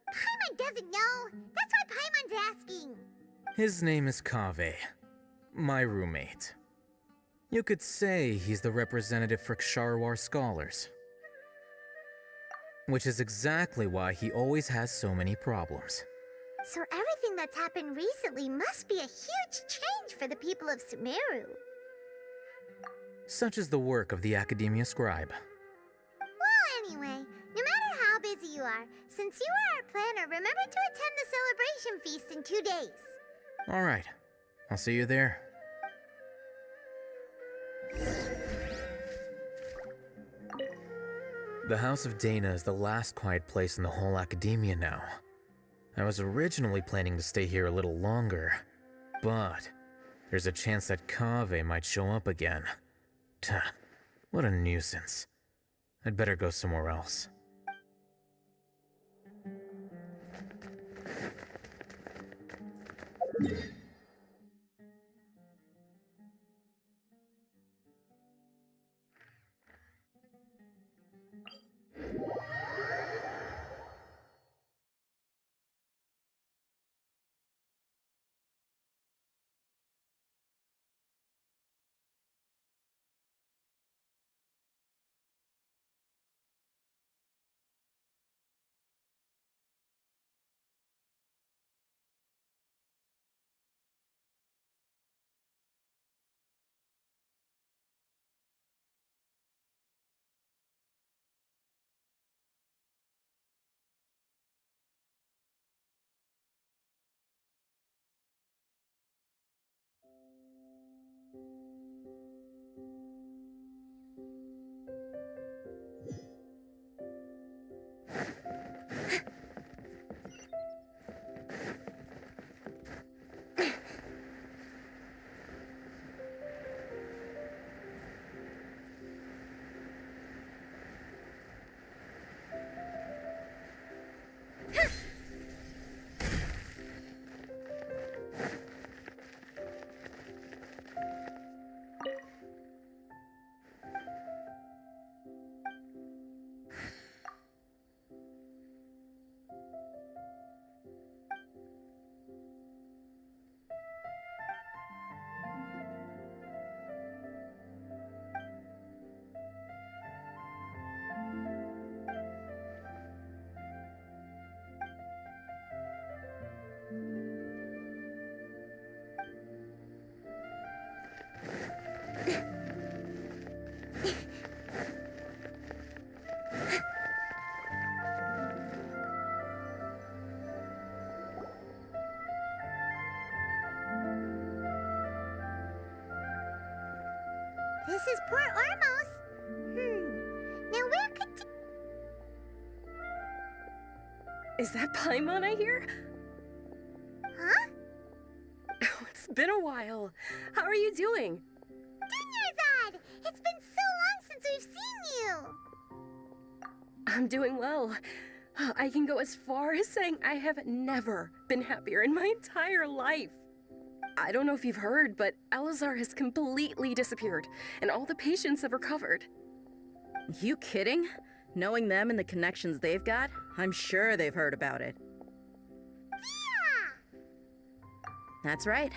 Paimon doesn't know. That's why Paimon's asking. His name is Kaveh, my roommate. You could say he's the representative for Ksharawar scholars. Which is exactly why he always has so many problems. So everything that's happened recently must be a huge change for the people of Sumeru. Such is the work of the Academia Scribe. Well, anyway, no matter how busy you are, since you are our planner, remember to attend the celebration feast in 2 days. Alright, I'll see you there. The House of Dana is the last quiet place in the whole Academia now. I was originally planning to stay here a little longer, but there's a chance that Kaveh might show up again. Tuh, what a nuisance. I'd better go somewhere else. This is Port Ormos. Now where could Is that Paimon I hear? Huh? Oh, it's been a while. How are you doing? Dinyarzad! It's been so long since we've seen you! I'm doing well. I can go as far as saying I have never been happier in my entire life. I don't know if you've heard, but Elazar has completely disappeared, and all the patients have recovered. You kidding? Knowing them and the connections they've got, I'm sure they've heard about it. Yeah! That's right.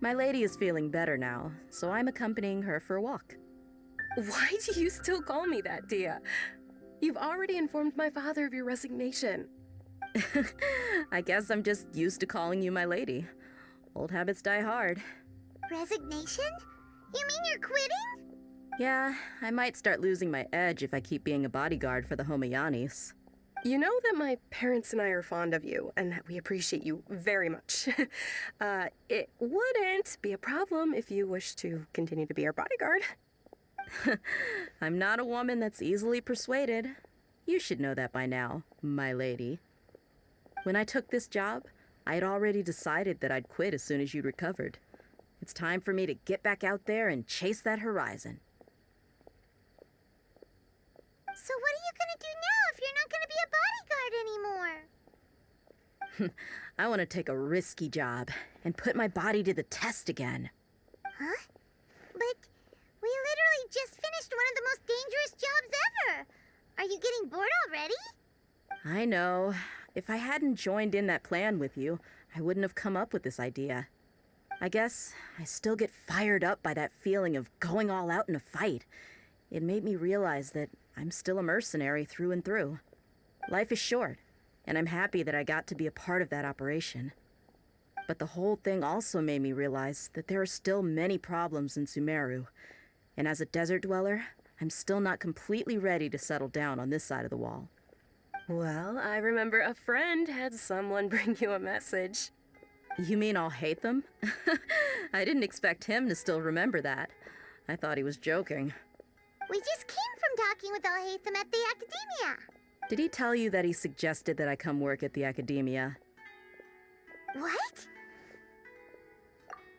My lady is feeling better now, so I'm accompanying her for a walk. Why do you still call me that, Dia? You've already informed my father of your resignation. I guess I'm just used to calling you my lady. Old habits die hard. Resignation? You mean you're quitting? Yeah, I might start losing my edge if I keep being a bodyguard for the Homayanis. You know that my parents and I are fond of you, and that we appreciate you very much. It wouldn't be a problem if you wish to continue to be our bodyguard. I'm not a woman that's easily persuaded. You should know that by now, my lady. When I took this job, I had already decided that I'd quit as soon as you'd recovered. It's time for me to get back out there and chase that horizon. So what are you gonna do now if you're not gonna be a bodyguard anymore? I want to take a risky job and put my body to the test again. Huh? But we literally just finished one of the most dangerous jobs ever! Are you getting bored already? I know. If I hadn't joined in that plan with you, I wouldn't have come up with this idea. I guess I still get fired up by that feeling of going all out in a fight. It made me realize that I'm still a mercenary through and through. Life is short, and I'm happy that I got to be a part of that operation. But the whole thing also made me realize that there are still many problems in Sumeru, and as a desert dweller, I'm still not completely ready to settle down on this side of the wall. Well, I remember a friend had someone bring you a message. You mean I'll hate them? I didn't expect him to still remember that. I thought he was joking. We just came from talking with Alhaitham at the Academia. Did he tell you that he suggested that I come work at the Academia? What?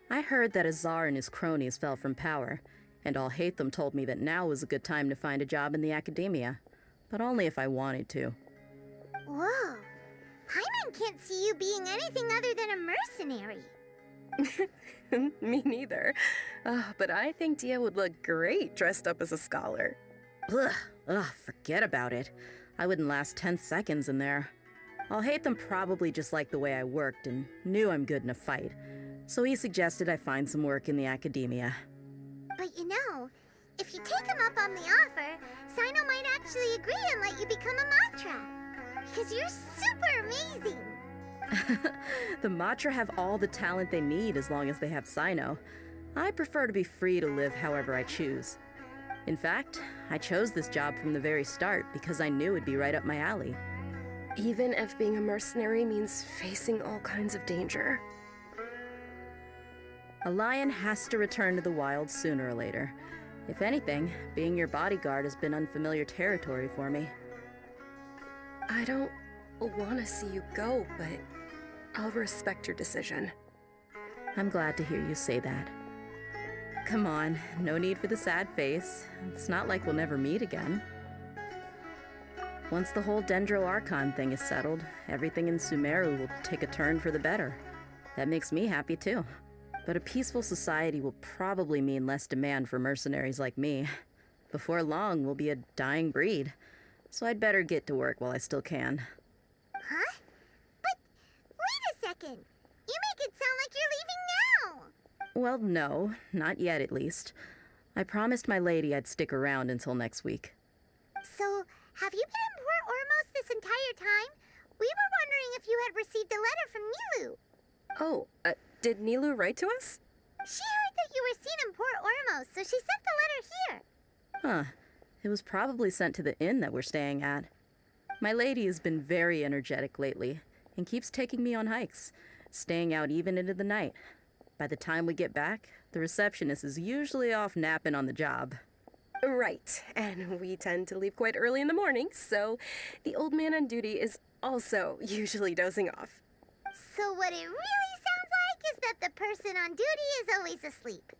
I heard that Azar and his cronies fell from power, and Alhaitham told me that now was a good time to find a job in the Academia, but only if I wanted to. Whoa. Paimon can't see you being anything other than a mercenary. Me neither. But I think Dia would look great dressed up as a scholar. Ugh, forget about it. I wouldn't last 10 seconds in there. Alhaitham probably just liked the way I worked and knew I'm good in a fight, so he suggested I find some work in the Academia. But you know, if you take him up on the offer, Sino might actually agree and let you become a Matra. Because you're super amazing! The Matra have all the talent they need as long as they have Sino. I prefer to be free to live however I choose. In fact, I chose this job from the very start because I knew it'd be right up my alley. Even if being a mercenary means facing all kinds of danger. A lion has to return to the wild sooner or later. If anything, being your bodyguard has been unfamiliar territory for me. I don't want to see you go, but I'll respect your decision. I'm glad to hear you say that. Come on, no need for the sad face. It's not like we'll never meet again. Once the whole Dendro Archon thing is settled, everything in Sumeru will take a turn for the better. That makes me happy too. But a peaceful society will probably mean less demand for mercenaries like me. Before long, we'll be a dying breed. So I'd better get to work while I still can. Huh? But wait a second. You make it sound like you're leaving now. Well, no, not yet at least. I promised my lady I'd stick around until next week. So, have you been in Port Ormos this entire time? We were wondering if you had received a letter from Nilu. Oh, did Nilu write to us? She heard that you were seen in Port Ormos, so she sent the letter here. Huh. It was probably sent to the inn that we're staying at. My lady has been very energetic lately and keeps taking me on hikes, staying out even into the night. By the time we get back, the receptionist is usually off napping on the job. Right, and we tend to leave quite early in the morning, so the old man on duty is also usually dozing off. So what it really sounds like is that the person on duty is always asleep.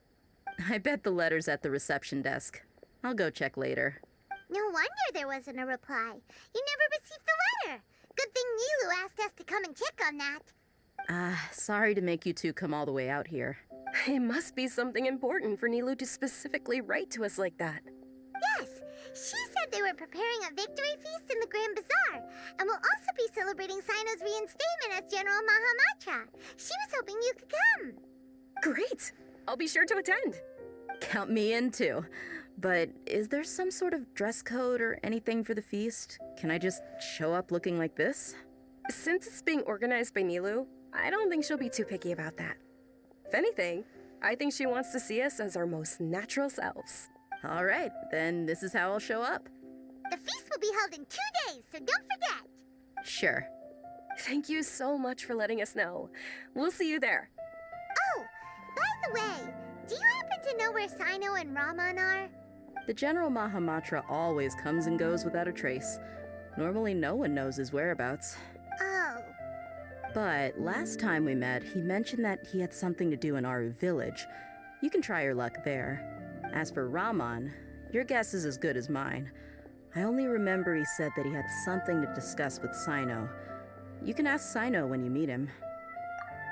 I bet the letter's at the reception desk. I'll go check later. No wonder there wasn't a reply. You never received the letter. Good thing Nilu asked us to come and check on that. Sorry to make you two come all the way out here. It must be something important for Nilu to specifically write to us like that. Yes, she said they were preparing a victory feast in the Grand Bazaar, and will also be celebrating Sino's reinstatement as General Mahamatra. She was hoping you could come. Great! I'll be sure to attend. Count me in too. But is there some sort of dress code or anything for the feast? Can I just show up looking like this? Since it's being organized by Nilu, I don't think she'll be too picky about that. If anything, I think she wants to see us as our most natural selves. All right, then this is how I'll show up. The feast will be held in 2 days, so don't forget. Sure. Thank you so much for letting us know. We'll see you there. Oh, by the way, do you happen to know where Sino and Raman are? The General Mahamatra always comes and goes without a trace. Normally no one knows his whereabouts. Oh. But last time we met, he mentioned that he had something to do in our village. You can try your luck there. As for Raman, your guess is as good as mine. I only remember he said that he had something to discuss with Sino. You can ask Sino when you meet him.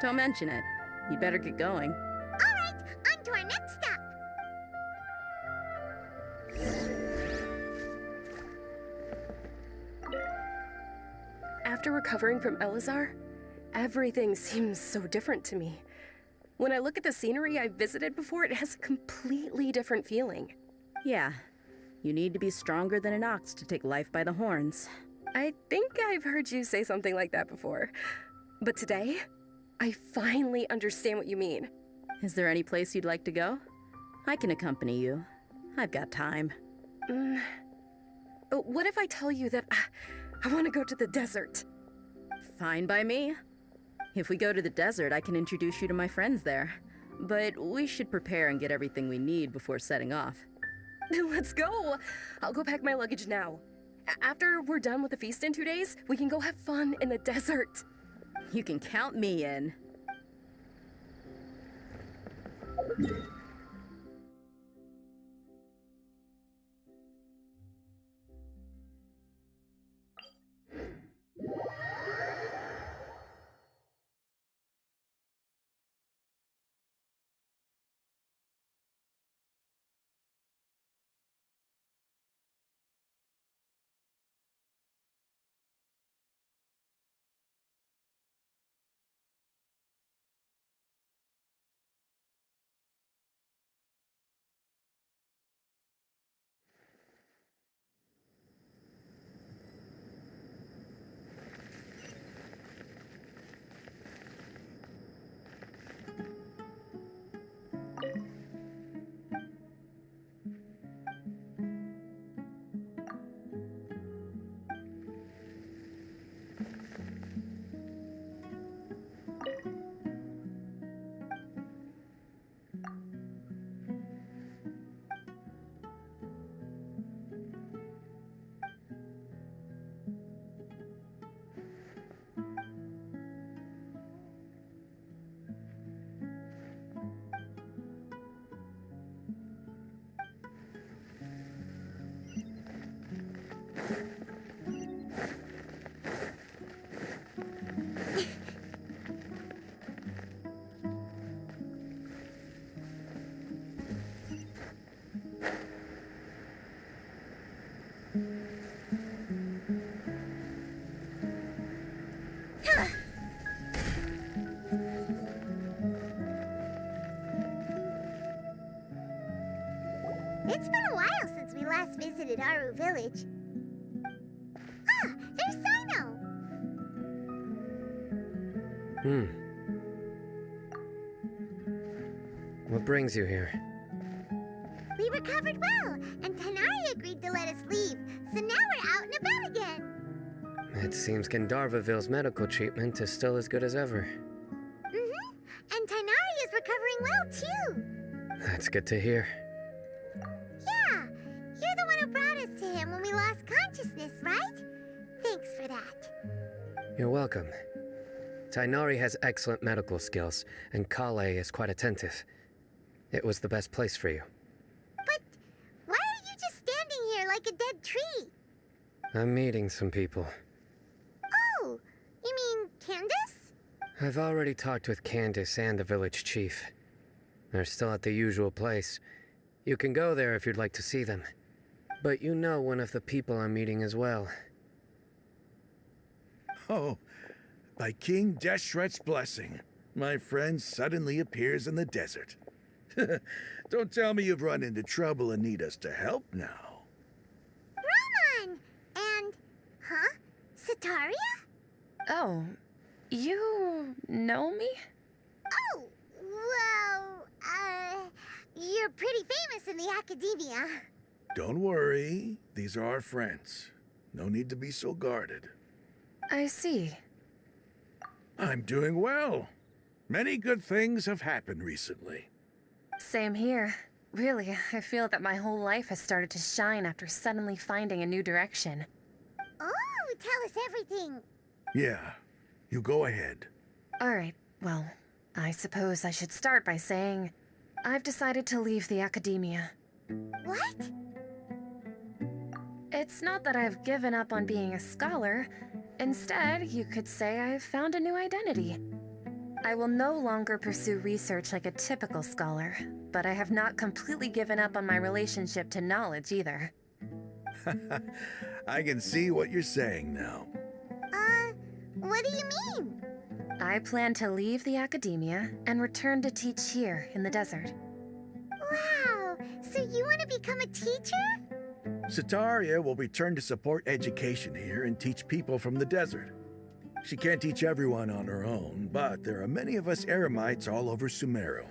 Don't mention it. You'd better get going. All right, on to our next stop. After recovering from Elazar, everything seems so different to me. When I look at the scenery I visited before, it has a completely different feeling. Yeah, you need to be stronger than an ox to take life by the horns. I think I've heard you say something like that before. But today, I finally understand what you mean. Is there any place you'd like to go? I can accompany you. I've got time. What if I tell you that I want to go to the desert? Fine by me. If we go to the desert, I can introduce you to my friends there. But we should prepare and get everything we need before setting off. Let's go! I'll go pack my luggage now. After we're done with the feast in 2 days, we can go have fun in the desert. You can count me in. It's been a while since we last visited Aru Village. Ah, there's Sino! What brings you here? We recovered well, and Tanari agreed to let us leave, so now we're out and about again. It seems Gandharvaville's medical treatment is still as good as ever. And Tanari is recovering well, too. That's good to hear. Yeah, You're welcome. Tainari has excellent medical skills, and Kale is quite attentive. It was the best place for you. But why are you just standing here like a dead tree? I'm meeting some people. Oh, you mean Candace? I've already talked with Candace and the village chief. They're still at the usual place. You can go there if you'd like to see them. But you know one of the people I'm meeting as well. Oh, by King Deshret's blessing, my friend suddenly appears in the desert. Don't tell me you've run into trouble and need us to help now. Ramon! And, huh? Sataria? Oh, you know me? Oh, well, you're pretty famous in the academia. Don't worry, these are our friends. No need to be so guarded. I see. I'm doing well. Many good things have happened recently. Same here. Really, I feel that my whole life has started to shine after suddenly finding a new direction. Oh, tell us everything. Yeah, you go ahead. Alright, well, I suppose I should start by saying I've decided to leave the academia. What? It's not that I've given up on being a scholar. Instead, you could say I've found a new identity. I will no longer pursue research like a typical scholar, but I have not completely given up on my relationship to knowledge either. I can see what you're saying now. What do you mean? I plan to leave the academia and return to teach here in the desert. Wow, so you want to become a teacher? Sataria will return to support education here and teach people from the desert. She can't teach everyone on her own, but there are many of us Eremites all over Sumeru.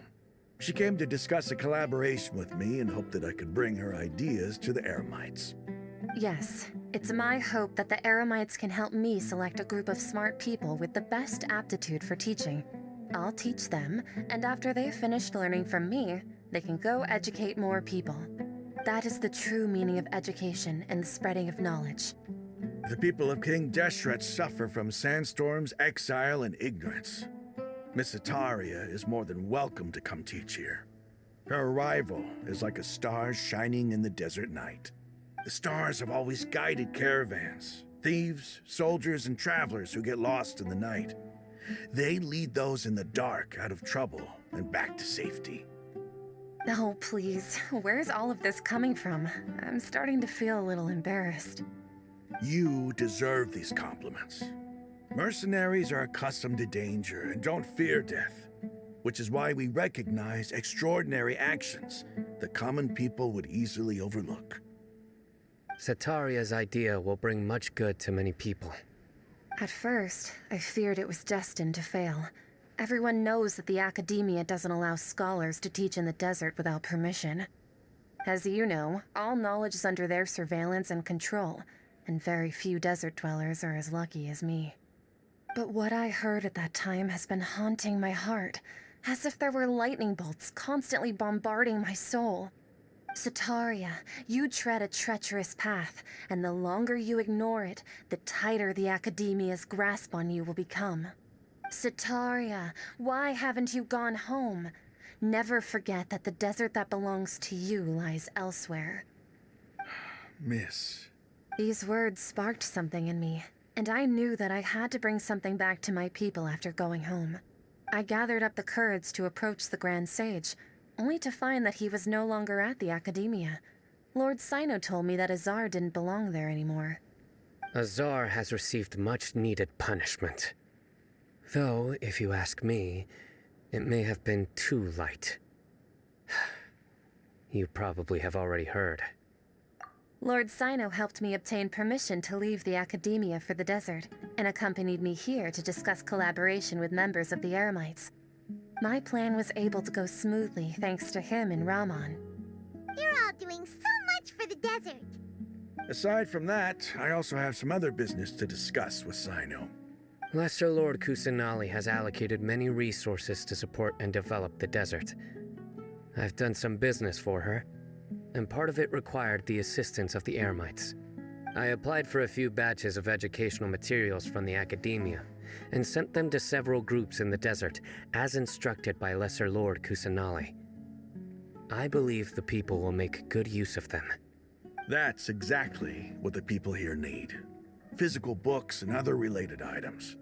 She came to discuss a collaboration with me and hoped that I could bring her ideas to the Eremites. Yes, it's my hope that the Eremites can help me select a group of smart people with the best aptitude for teaching. I'll teach them, and after they've finished learning from me, they can go educate more people. That is the true meaning of education and the spreading of knowledge. The people of King Deshret suffer from sandstorms, exile, and ignorance. Miss Sataria is more than welcome to come teach here. Her arrival is like a star shining in the desert night. The stars have always guided caravans, thieves, soldiers, and travelers who get lost in the night. They lead those in the dark out of trouble and back to safety. Oh, please, where's all of this coming from? I'm starting to feel a little embarrassed. You deserve these compliments. Mercenaries are accustomed to danger and don't fear death, which is why we recognize extraordinary actions that common people would easily overlook. Sataria's idea will bring much good to many people. At first, I feared it was destined to fail. Everyone knows that the academia doesn't allow scholars to teach in the desert without permission. As you know, all knowledge is under their surveillance and control, and very few desert dwellers are as lucky as me. But what I heard at that time has been haunting my heart, as if there were lightning bolts constantly bombarding my soul. Sataria, you tread a treacherous path, and the longer you ignore it, the tighter the academia's grasp on you will become. Sataria, why haven't you gone home? Never forget that the desert that belongs to you lies elsewhere. Miss. These words sparked something in me, and I knew that I had to bring something back to my people after going home. I gathered up the courage to approach the Grand Sage, only to find that he was no longer at the academia. Lord Sino told me that Azar didn't belong there anymore. Azar has received much-needed punishment. Though, if you ask me, it may have been too light. You probably have already heard. Lord Sino helped me obtain permission to leave the academia for the desert, and accompanied me here to discuss collaboration with members of the Eremites. My plan was able to go smoothly thanks to him and Rahman. You're all doing so much for the desert. Aside from that, I also have some other business to discuss with Sino. Lesser Lord Kusanali has allocated many resources to support and develop the desert. I've done some business for her, and part of it required the assistance of the Eremites. I applied for a few batches of educational materials from the academia and sent them to several groups in the desert, as instructed by Lesser Lord Kusanali. I believe the people will make good use of them. That's exactly what the people here need. Physical books and other related items.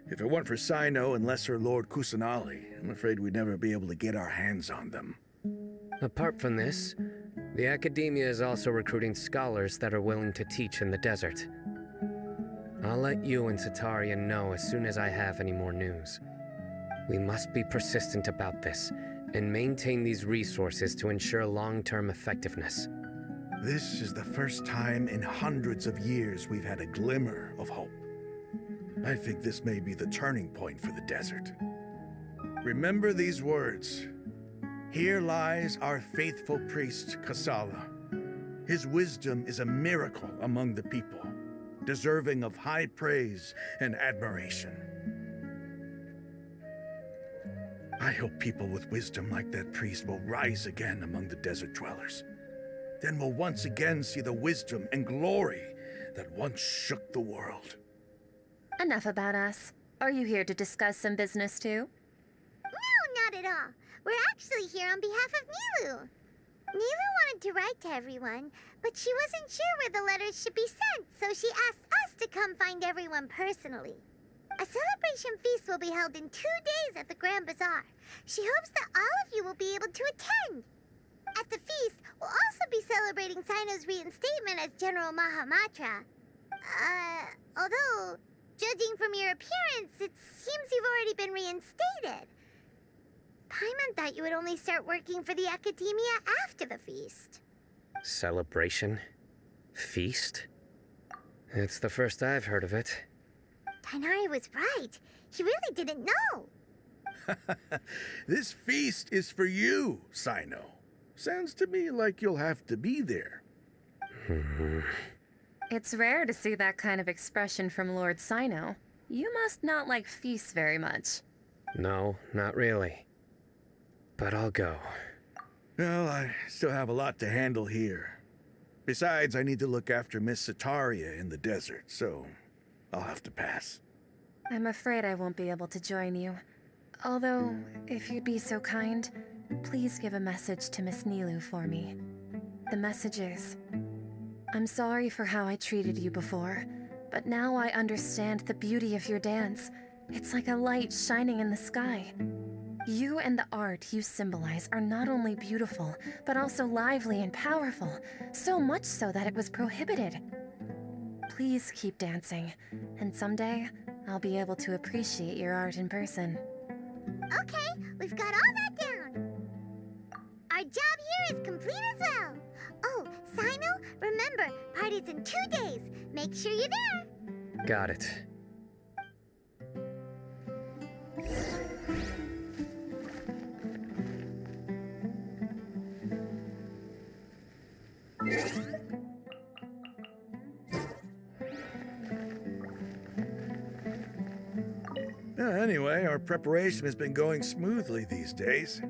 If it weren't for Sino and Lesser Lord Kusanali, I'm afraid we'd never be able to get our hands on them. Apart from this, the academia is also recruiting scholars that are willing to teach in the desert. I'll let you and Sataria know as soon as I have any more news. We must be persistent about this and maintain these resources to ensure long-term effectiveness. This is the first time in hundreds of years we've had a glimmer of hope. I think this may be the turning point for the desert. Remember these words. Here lies our faithful priest, Kasala. His wisdom is a miracle among the people, deserving of high praise and admiration. I hope people with wisdom like that priest will rise again among the desert dwellers. Then we'll once again see the wisdom and glory that once shook the world. Enough about us. Are you here to discuss some business too? No, not at all. We're actually here on behalf of Nilu. Nilu wanted to write to everyone, but she wasn't sure where the letters should be sent, so she asked us to come find everyone personally. A celebration feast will be held in 2 days at the Grand Bazaar. She hopes that all of you will be able to attend. At the feast, we'll also be celebrating Sino's reinstatement as General Mahamatra. Although, judging from your appearance, it seems you've already been reinstated. Paimon thought you would only start working for the Academia after the feast. Celebration? Feast? It's the first I've heard of it. Tainari was right. He really didn't know. This feast is for you, Sino. Sounds to me like you'll have to be there. It's rare to see that kind of expression from Lord Sino. You must not like feasts very much. No, not really. But I'll go. Well, I still have a lot to handle here. Besides, I need to look after Miss Sataria in the desert, so I'll have to pass. I'm afraid I won't be able to join you. Although, if you'd be so kind, please give a message to Miss Nilu for me. The message is, I'm sorry for how I treated you before, but now I understand the beauty of your dance. It's like a light shining in the sky. You and the art you symbolize are not only beautiful, but also lively and powerful, so much so that it was prohibited. Please keep dancing, and someday I'll be able to appreciate your art in person. Okay, we've got all that down. Our job here is complete as well. Oh, Sino, remember, party's in 2 days. Make sure you're there. Got it. Anyway, our preparation has been going smoothly these days.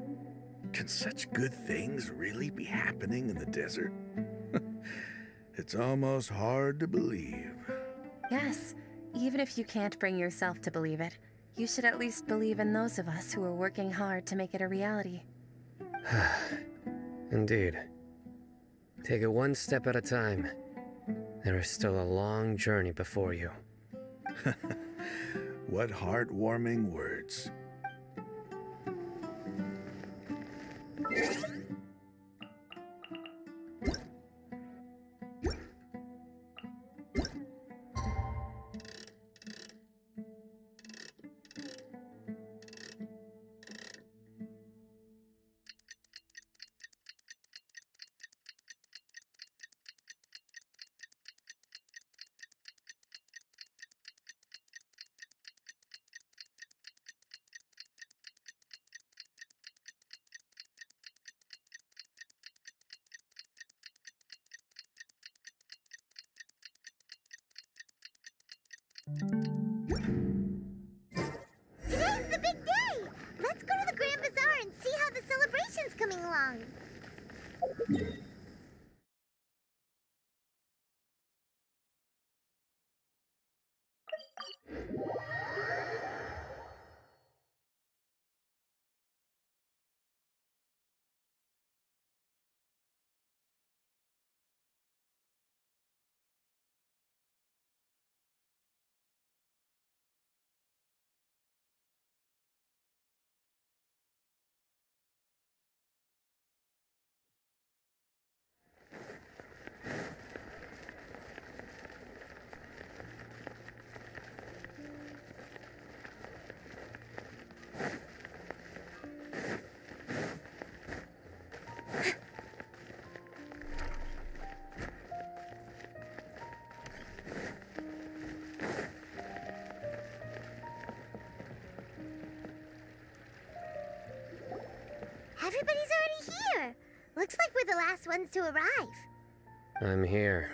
Can such good things really be happening in the desert? It's almost hard to believe. Yes, even if you can't bring yourself to believe it, you should at least believe in those of us who are working hard to make it a reality. Indeed. Take it one step at a time. There is still a long journey before you. What heartwarming words. Today's the big day! Let's go to the Grand Bazaar and see how the celebration's coming along. Everybody's already here. Looks like we're the last ones to arrive. I'm here.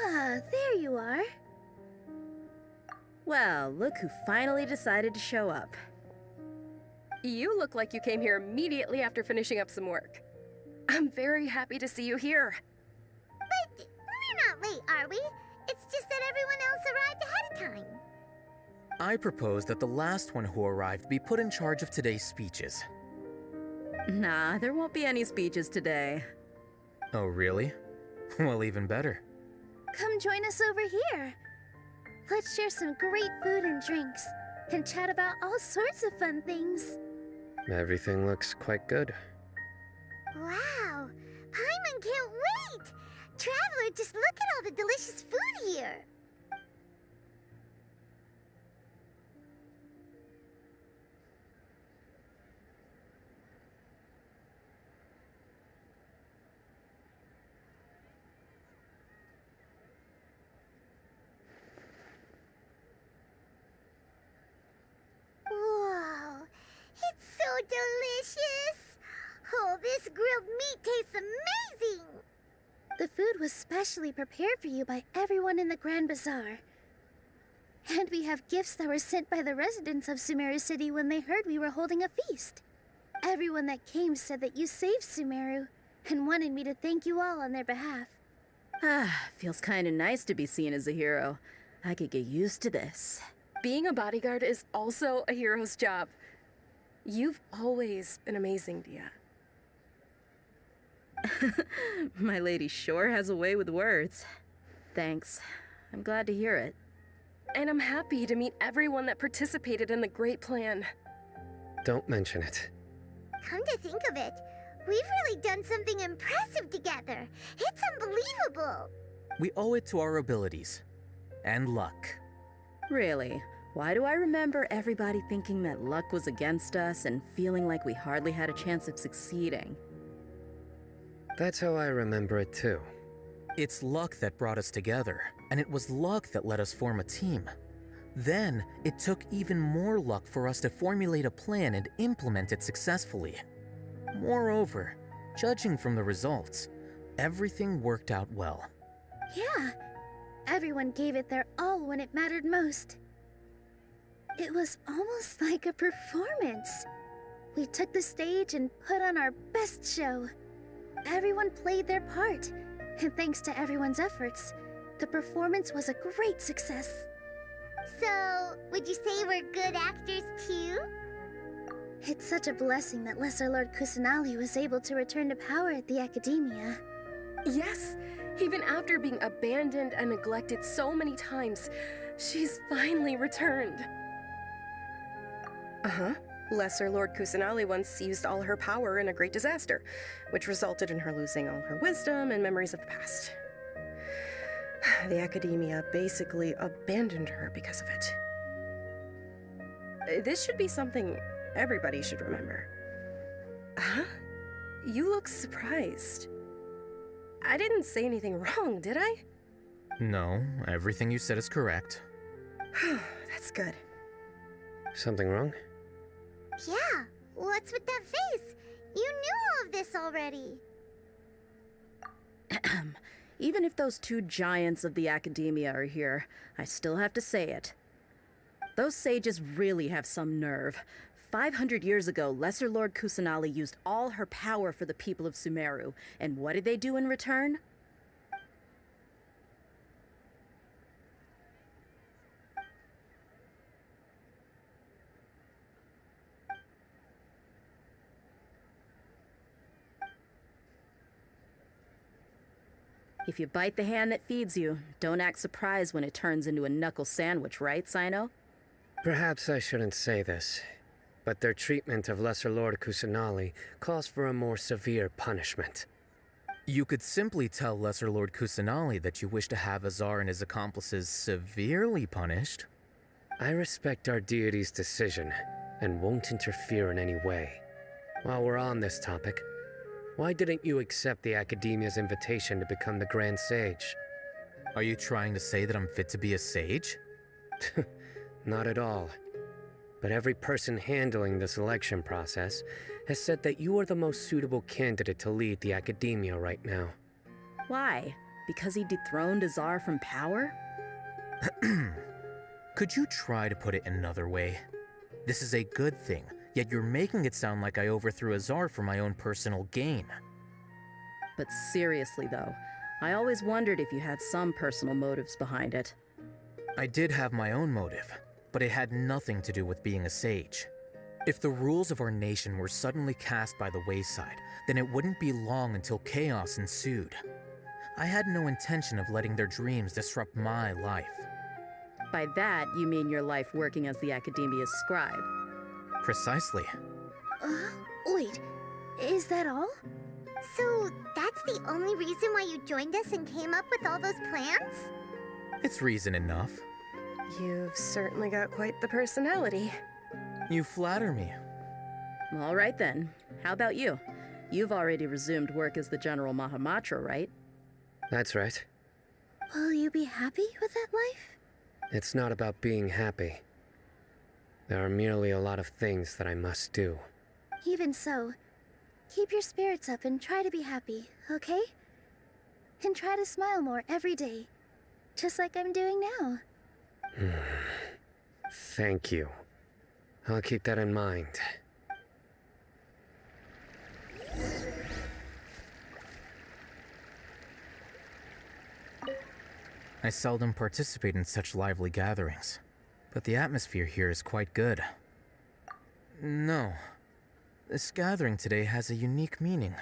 Ah, there you are. Well, look who finally decided to show up. You look like you came here immediately after finishing up some work. I'm very happy to see you here. But we're not late, are we? It's just that everyone else arrived ahead of time. I propose that the last one who arrived be put in charge of today's speeches. Nah, there won't be any speeches today. Oh, really? Well, even better. Come join us over here. Let's share some great food and drinks, and chat about all sorts of fun things. Everything looks quite good. Wow! Paimon can't wait! Traveler, just look at all the delicious food here! Whoa! It's so delicious! Oh, this grilled meat tastes amazing! The food was specially prepared for you by everyone in the Grand Bazaar. And we have gifts that were sent by the residents of Sumeru City when they heard we were holding a feast. Everyone that came said that you saved Sumeru, and wanted me to thank you all on their behalf. Ah, feels kinda nice to be seen as a hero. I could get used to this. Being a bodyguard is also a hero's job. You've always been amazing, Dia. My lady sure has a way with words. Thanks. I'm glad to hear it. And I'm happy to meet everyone that participated in the great plan. Don't mention it. Come to think of it, we've really done something impressive together. It's unbelievable. We owe it to our abilities. And luck. Really? Why do I remember everybody thinking that luck was against us and feeling like we hardly had a chance of succeeding? That's how I remember it too. It's luck that brought us together, and it was luck that let us form a team. Then, it took even more luck for us to formulate a plan and implement it successfully. Moreover, judging from the results, everything worked out well. Yeah, everyone gave it their all when it mattered most. It was almost like a performance. We took the stage and put on our best show. Everyone played their part, and thanks to everyone's efforts, the performance was a great success. So, would you say we're good actors too? It's such a blessing that Lesser Lord Kusanali was able to return to power at the Academia. Yes, even after being abandoned and neglected so many times, she's finally returned. Uh-huh. Lesser Lord Kusanali once used all her power in a great disaster, which resulted in her losing all her wisdom and memories of the past. The Academia basically abandoned her because of it. This should be something everybody should remember. Huh? You look surprised. I didn't say anything wrong, did I? No, everything you said is correct. That's good. Something wrong? Yeah, what's with that face? You knew all of this already. Even if those two giants of the Academia are here, I still have to say it. Those sages really have some nerve. 500 years ago, Lesser Lord Kusanali used all her power for the people of Sumeru, and what did they do in return? If you bite the hand that feeds you, don't act surprised when it turns into a knuckle sandwich, right, Sino? Perhaps I shouldn't say this, but their treatment of Lesser Lord Kusanali calls for a more severe punishment. You could simply tell Lesser Lord Kusanali that you wish to have Azar and his accomplices severely punished. I respect our deity's decision, and won't interfere in any way. While we're on this topic, why didn't you accept the Academia's invitation to become the Grand Sage? Are you trying to say that I'm fit to be a sage? Not at all. but every person handling the selection process has said that you are the most suitable candidate to lead the academia right now. Why? Because he dethroned a czar from power? Could you try to put it another way? This is a good thing, yet you're making it sound like I overthrew a czar for my own personal gain. But seriously though, I always wondered if you had some personal motives behind it. I did have my own motive, but it had nothing to do with being a sage. If the rules of our nation were suddenly cast by the wayside, then it wouldn't be long until chaos ensued. I had no intention of letting their dreams disrupt my life. By that, you mean your life working as the Academia's scribe. Precisely. Wait, is that all? So, that's the only reason why you joined us and came up with all those plans? It's reason enough. You've certainly got quite the personality. You flatter me. All right then. How about you? You've already resumed work as the General Mahamatra, right? That's right. Will you be happy with that life? It's not about being happy. There are merely a lot of things that I must do. Even so, keep your spirits up and try to be happy, okay? And try to smile more every day, just like I'm doing now. Thank you. I'll keep that in mind. I seldom participate in such lively gatherings, but the atmosphere here is quite good. No, this gathering today has a unique meaning.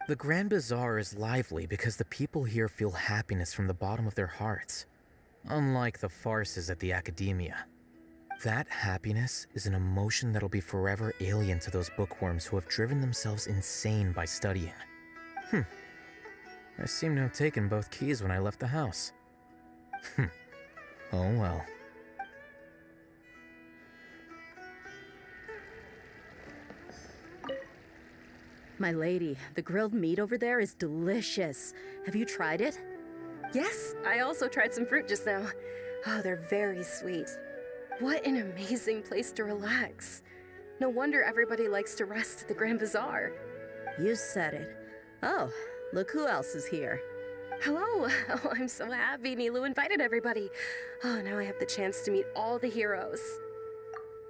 The Grand Bazaar is lively because the people here feel happiness from the bottom of their hearts, unlike the farces at the Academia. That happiness is an emotion that'll be forever alien to those bookworms who have driven themselves insane by studying. I seem to have taken both keys when I left the house. Oh well. My lady, the grilled meat over there is delicious. Have you tried it? Yes, I also tried some fruit just now. Oh, they're very sweet. What an amazing place to relax. No wonder everybody likes to rest at the Grand Bazaar. You said it. Oh, look who else is here. Hello! Oh, I'm so happy Nilu invited everybody. Oh, now I have the chance to meet all the heroes.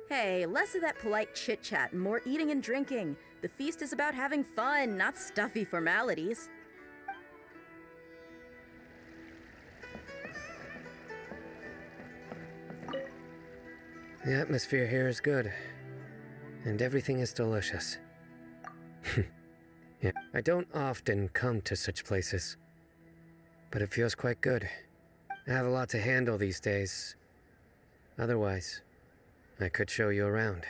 Hey, less of that polite chit-chat and more eating and drinking. The feast is about having fun, not stuffy formalities. The atmosphere here is good, and everything is delicious. Yeah, I don't often come to such places, but it feels quite good. I have a lot to handle these days. Otherwise, I could show you around.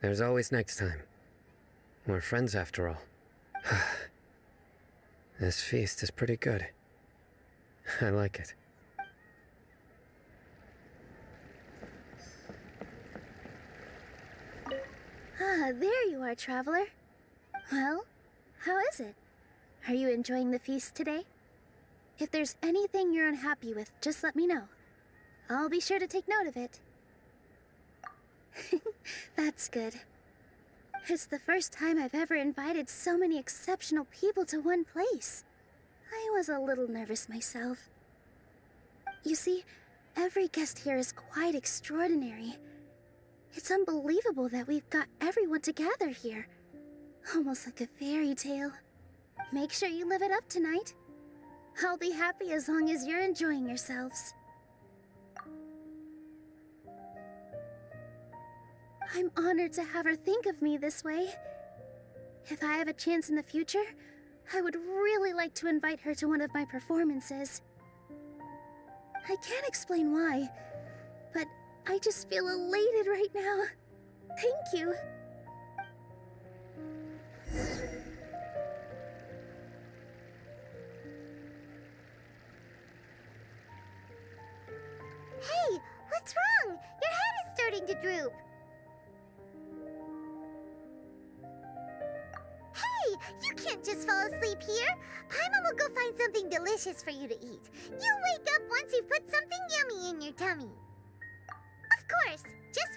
There's always next time. We're friends after all. This feast is pretty good. I like it. Ah, there you are, traveler. Well, how is it? Are you enjoying the feast today? If there's anything you're unhappy with, just let me know. I'll be sure to take note of it. That's good. It's the first time I've ever invited so many exceptional people to one place. I was a little nervous myself. You see, every guest here is quite extraordinary. It's unbelievable that we've got everyone together here. Almost like a fairy tale. Make sure you live it up tonight. I'll be happy as long as you're enjoying yourselves. I'm honored to have her think of me this way. If I have a chance in the future, I would really like to invite her to one of my performances. I can't explain why, but I just feel elated right now. Thank you. Hey, what's wrong? Your head is starting to droop. Hey, you can't just fall asleep here. Paimon will go find something delicious for you to eat. You wake up once you've put something yummy in your tummy.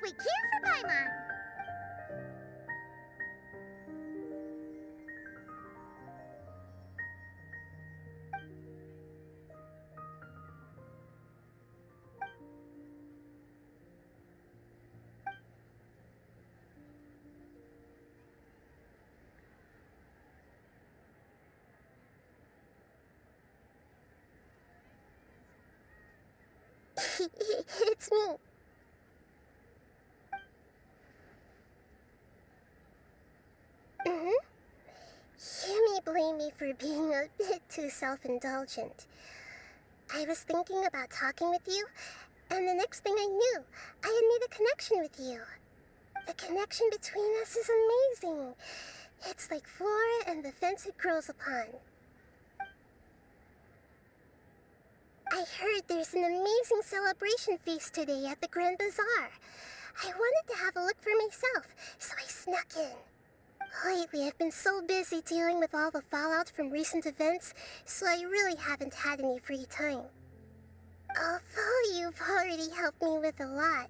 we care for Paimon. It's me. You may blame me for being a bit too self-indulgent. I was thinking about talking with you, and the next thing I knew, I had made a connection with you. The connection between us is amazing. It's like flora and the fence it grows upon. I heard there's an amazing celebration feast today at the Grand Bazaar. I wanted to have a look for myself, so I snuck in. Lately, I've been so busy dealing with all the fallout from recent events, so I really haven't had any free time. Although you've already helped me with a lot,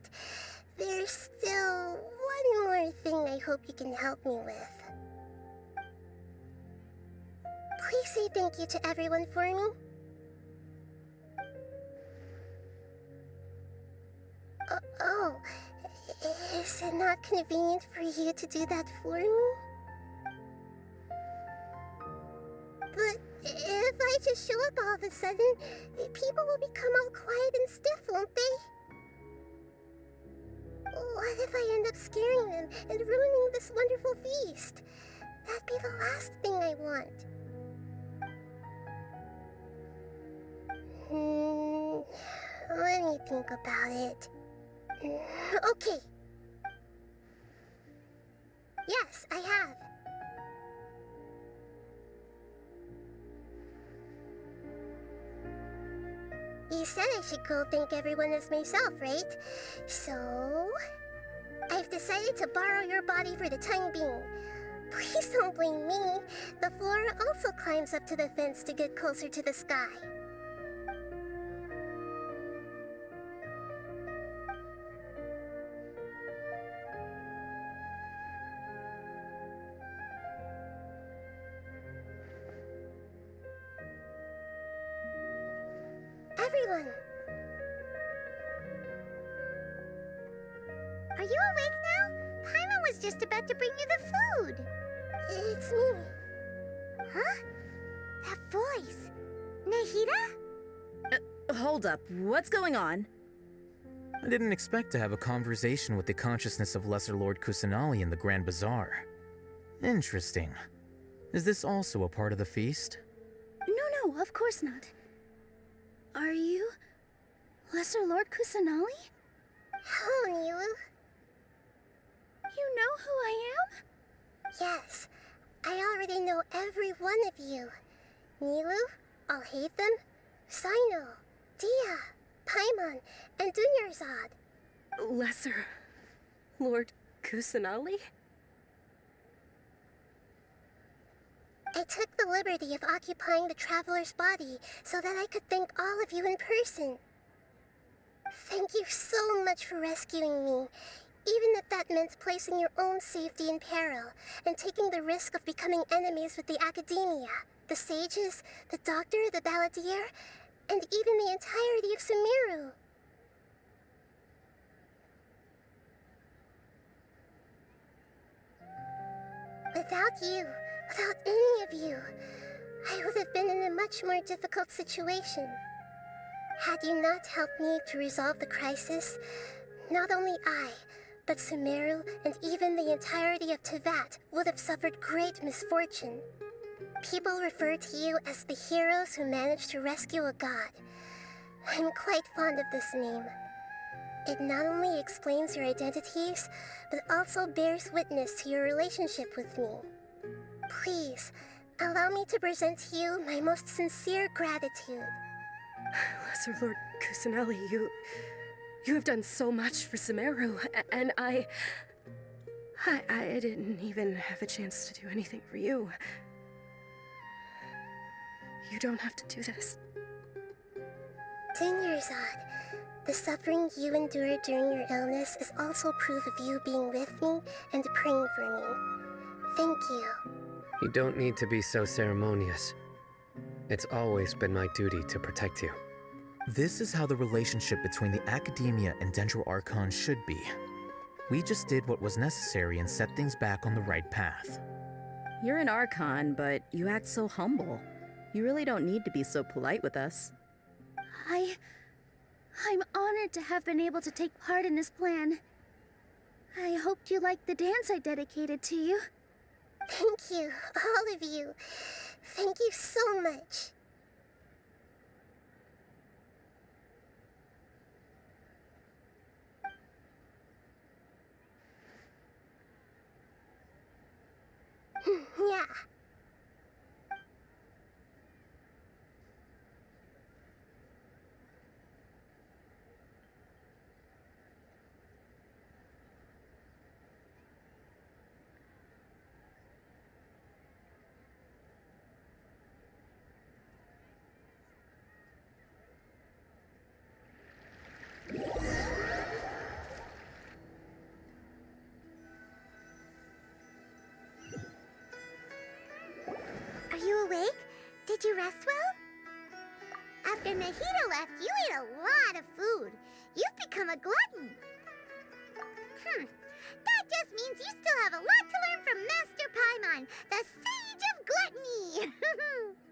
there's still one more thing I hope you can help me with. Please say thank you to everyone for me. Is it not convenient for you to do that for me? But if I just show up all of a sudden, people will become all quiet and stiff, won't they? What if I end up scaring them and ruining this wonderful feast? That'd be the last thing I want. Let me think about it. Okay. Yes, I have. You said I should go thank everyone as myself, right? So, I've decided to borrow your body for the time being. Please don't blame me. The flora also climbs up to the fence to get closer to the sky. Everyone! Are you awake now? Paimon was just about to bring you the food. It's me. Huh? That voice. Nahida? Hold up. What's going on? I didn't expect to have a conversation with the consciousness of Lesser Lord Kusanali in the Grand Bazaar. Interesting. Is this also a part of the feast? No, of course not. Are you Lesser Lord Kusanali? Hello, Nilu. You know who I am? Yes, I already know every one of you. Nilu, Alhaitham, Sino, Dia, Paimon, and Dunyarzad. Lesser Lord Kusanali? I took the liberty of occupying the traveler's body so that I could thank all of you in person. Thank you so much for rescuing me, even if that meant placing your own safety in peril and taking the risk of becoming enemies with the Academia, the sages, the doctor, the balladeer, and even the entirety of Sumeru. Without you, without any of you, I would have been in a much more difficult situation. Had you not helped me to resolve the crisis, not only I, but Sumeru and even the entirety of Tevat would have suffered great misfortune. People refer to you as the heroes who managed to rescue a god. I'm quite fond of this name. It not only explains your identities, but also bears witness to your relationship with me. Please, allow me to present to you my most sincere gratitude. Lesser Lord Kusanali, you have done so much for Sumeru, and I didn't even have a chance to do anything for you. You don't have to do this. 10 years odd. The suffering you endured during your illness is also proof of you being with me and praying for me. Thank you. You don't need to be so ceremonious. It's always been my duty to protect you. This is how the relationship between the Academia and Dendro Archon should be. We just did what was necessary and set things back on the right path. You're an Archon, but you act so humble. You really don't need to be so polite with us. I'm honored to have been able to take part in this plan. I hoped you liked the dance I dedicated to you. Thank you, all of you. Thank you so much. Yeah. Are you awake? Did you rest well? After Nahida left, you ate a lot of food. You've become a glutton. That just means you still have a lot to learn from Master Paimon, the Sage of Gluttony.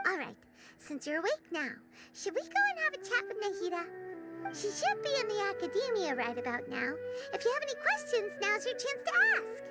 All right, since you're awake now, should we go and have a chat with Nahida? She should be in the Academia right about now. If you have any questions, now's your chance to ask.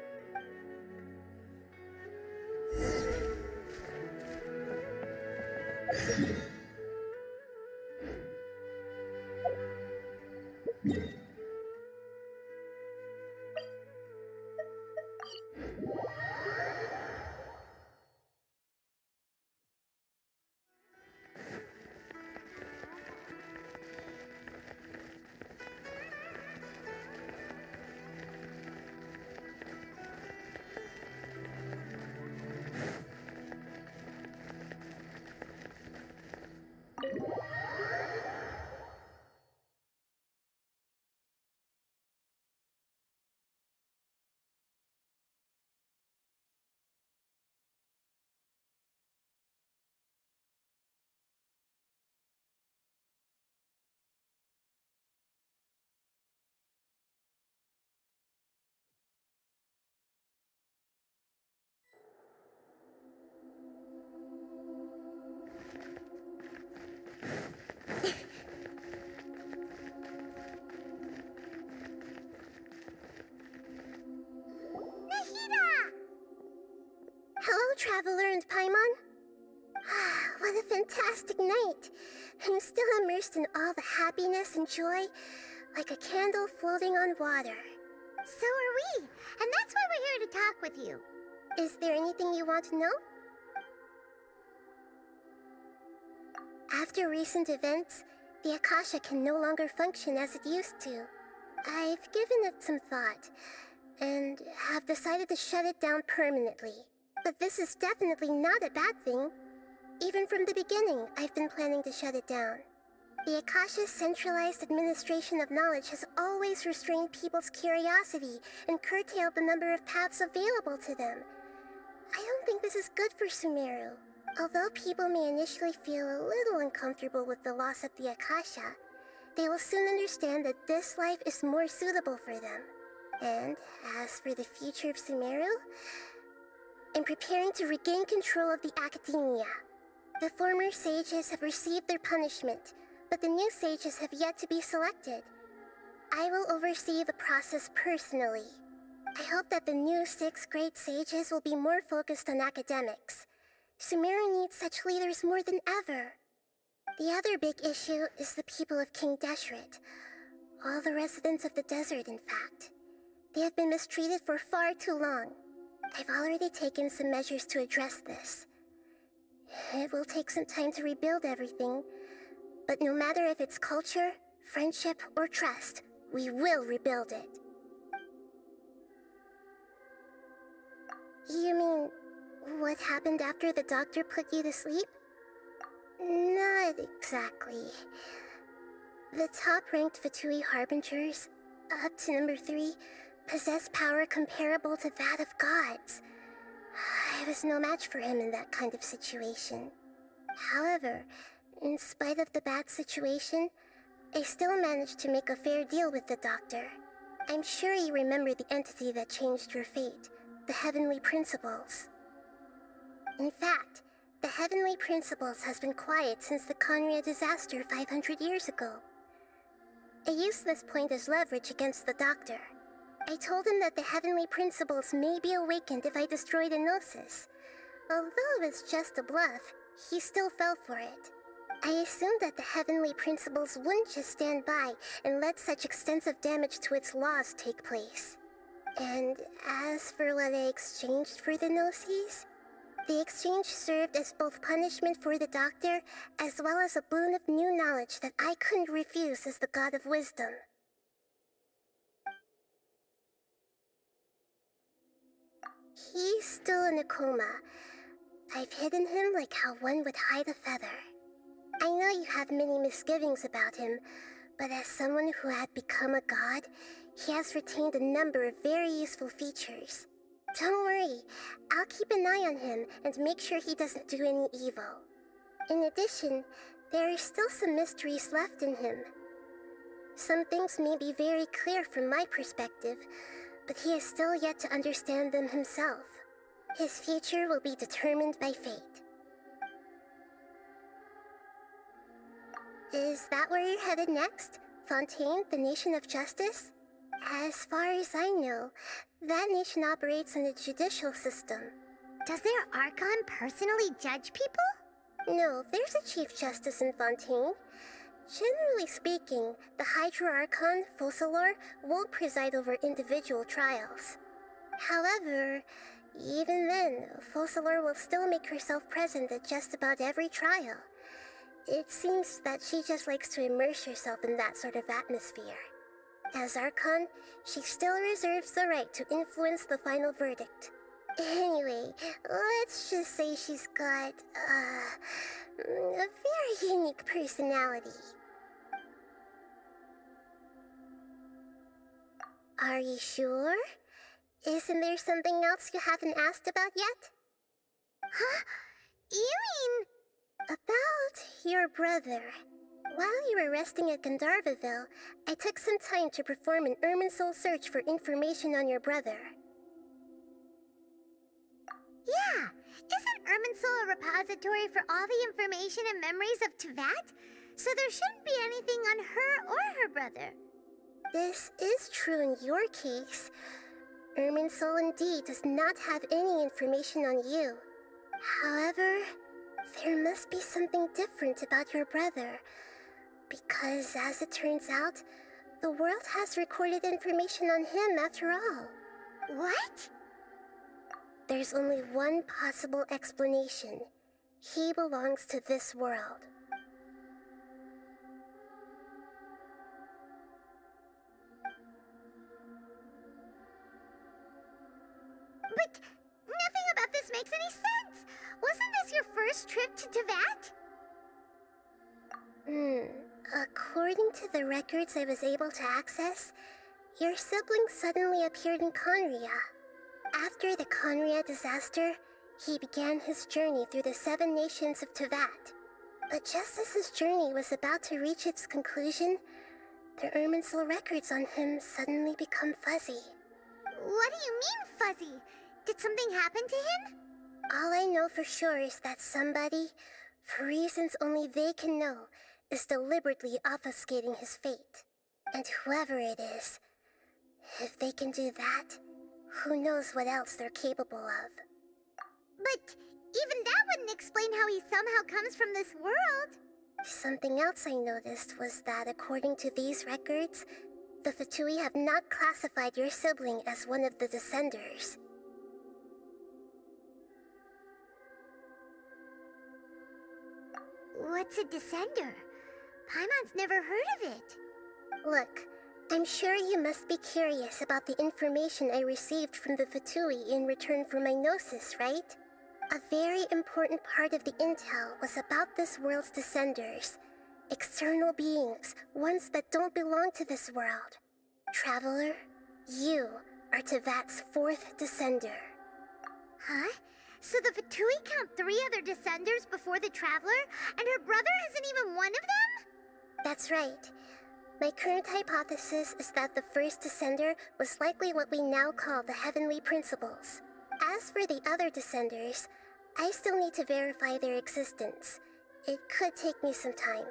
Hello, Traveler and Paimon. What a fantastic night. I'm still immersed in all the happiness and joy, like a candle floating on water. So are we, and that's why we're here to talk with you. Is there anything you want to know? After recent events, the Akasha can no longer function as it used to. I've given it some thought, and have decided to shut it down permanently. But this is definitely not a bad thing. Even from the beginning, I've been planning to shut it down. The Akasha's centralized administration of knowledge has always restrained people's curiosity and curtailed the number of paths available to them. I don't think this is good for Sumeru. Although people may initially feel a little uncomfortable with the loss of the Akasha, they will soon understand that this life is more suitable for them. And as for the future of Sumeru, I'm preparing to regain control of the Academia. The former sages have received their punishment, but the new sages have yet to be selected. I will oversee the process personally. I hope that the new 6 great sages will be more focused on academics. Sumeru needs such leaders more than ever. The other big issue is the people of King Deshret. All the residents of the desert, in fact. They have been mistreated for far too long. I've already taken some measures to address this. It will take some time to rebuild everything, but no matter if it's culture, friendship, or trust, we will rebuild it. You mean, what happened after the doctor put you to sleep? Not exactly. The top-ranked Fatui Harbingers, up to number 3, possess power comparable to that of gods. I was no match for him in that kind of situation. However, in spite of the bad situation, I still managed to make a fair deal with the doctor. I'm sure you remember the entity that changed your fate, the Heavenly Principles. In fact, the Heavenly Principles has been quiet since the Conria disaster 500 years ago. I used this point as leverage against the doctor. I told him that the Heavenly Principles may be awakened if I destroy the Gnosis. Although it was just a bluff, he still fell for it. I assumed that the Heavenly Principles wouldn't just stand by and let such extensive damage to its laws take place. And as for what I exchanged for the Gnosis, the exchange served as both punishment for the doctor as well as a boon of new knowledge that I couldn't refuse as the God of Wisdom. He's still in a coma. I've hidden him like how one would hide a feather. I know you have many misgivings about him, but as someone who had become a god, he has retained a number of very useful features. Don't worry, I'll keep an eye on him and make sure he doesn't do any evil. In addition, there are still some mysteries left in him. Some things may be very clear from my perspective, but he is still yet to understand them himself. His future will be determined by fate. Is that where you're headed next? Fontaine, the Nation of Justice? As far as I know, that nation operates on a judicial system. Does their Archon personally judge people? No, there's a Chief Justice in Fontaine. Generally speaking, the Hydra Archon, Focalor, won't preside over individual trials. However, even then, Focalor will still make herself present at just about every trial. It seems that she just likes to immerse herself in that sort of atmosphere. As Archon, she still reserves the right to influence the final verdict. Anyway, let's just say she's got, a very unique personality. Are you sure? Isn't there something else you haven't asked about yet? Huh? You mean... About your brother. While you were resting at Gandharvaville, I took some time to perform an Irminsul search for information on your brother. Yeah! Isn't Irminsul a repository for all the information and memories of Tevat? So there shouldn't be anything on her or her brother. This is true in your case. Irminsul indeed does not have any information on you. However, there must be something different about your brother. Because, as it turns out, the world has recorded information on him after all. What? There's only one possible explanation. He belongs to this world. But nothing about this makes any sense! Wasn't this your first trip to Tevat? According to the records I was able to access, your sibling suddenly appeared in Conria. After the Conria disaster, he began his journey through the 7 nations of Tevat. But just as his journey was about to reach its conclusion, the Irminsul records on him suddenly become fuzzy. What do you mean, fuzzy? Did something happen to him? All I know for sure is that somebody, for reasons only they can know, is deliberately obfuscating his fate. And whoever it is, if they can do that, who knows what else they're capable of. But even that wouldn't explain how he somehow comes from this world. Something else I noticed was that according to these records, the Fatui have not classified your sibling as one of the Descenders. What's a Descender? Paimon's never heard of it. Look, I'm sure you must be curious about the information I received from the Fatui in return for my Gnosis, right? A very important part of the intel was about this world's Descenders, External beings, ones that don't belong to this world. Traveler, you are Tevat's fourth descender. Huh? So the Fatui count 3 other descenders before the Traveler, and her brother isn't even one of them? That's right. My current hypothesis is that the first descender was likely what we now call the Heavenly Principles. As for the other descenders, I still need to verify their existence. It could take me some time.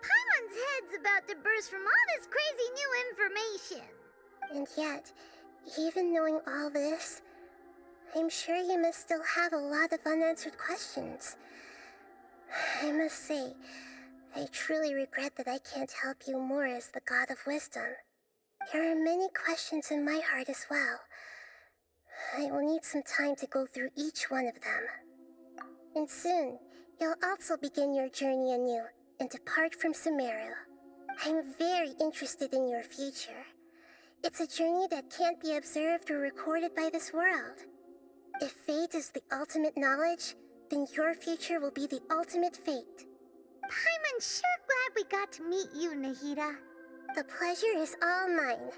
Paimon's head's about to burst from all this crazy new information. And yet, even knowing all this, I'm sure you must still have a lot of unanswered questions. I must say, I truly regret that I can't help you more as the God of Wisdom. There are many questions in my heart as well. I will need some time to go through each one of them. And soon, you'll also begin your journey anew and depart from Sumeru. I'm very interested in your future. It's a journey that can't be observed or recorded by this world. If fate is the ultimate knowledge, then your future will be the ultimate fate. Paimon's sure glad we got to meet you, Nahida. The pleasure is all mine.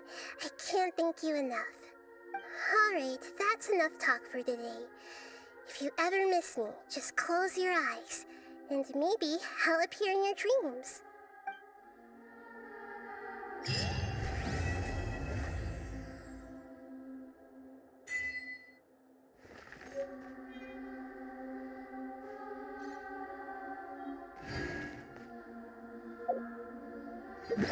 I can't thank you enough. Alright, that's enough talk for today. If you ever miss me, just close your eyes, and maybe I'll appear in your dreams. You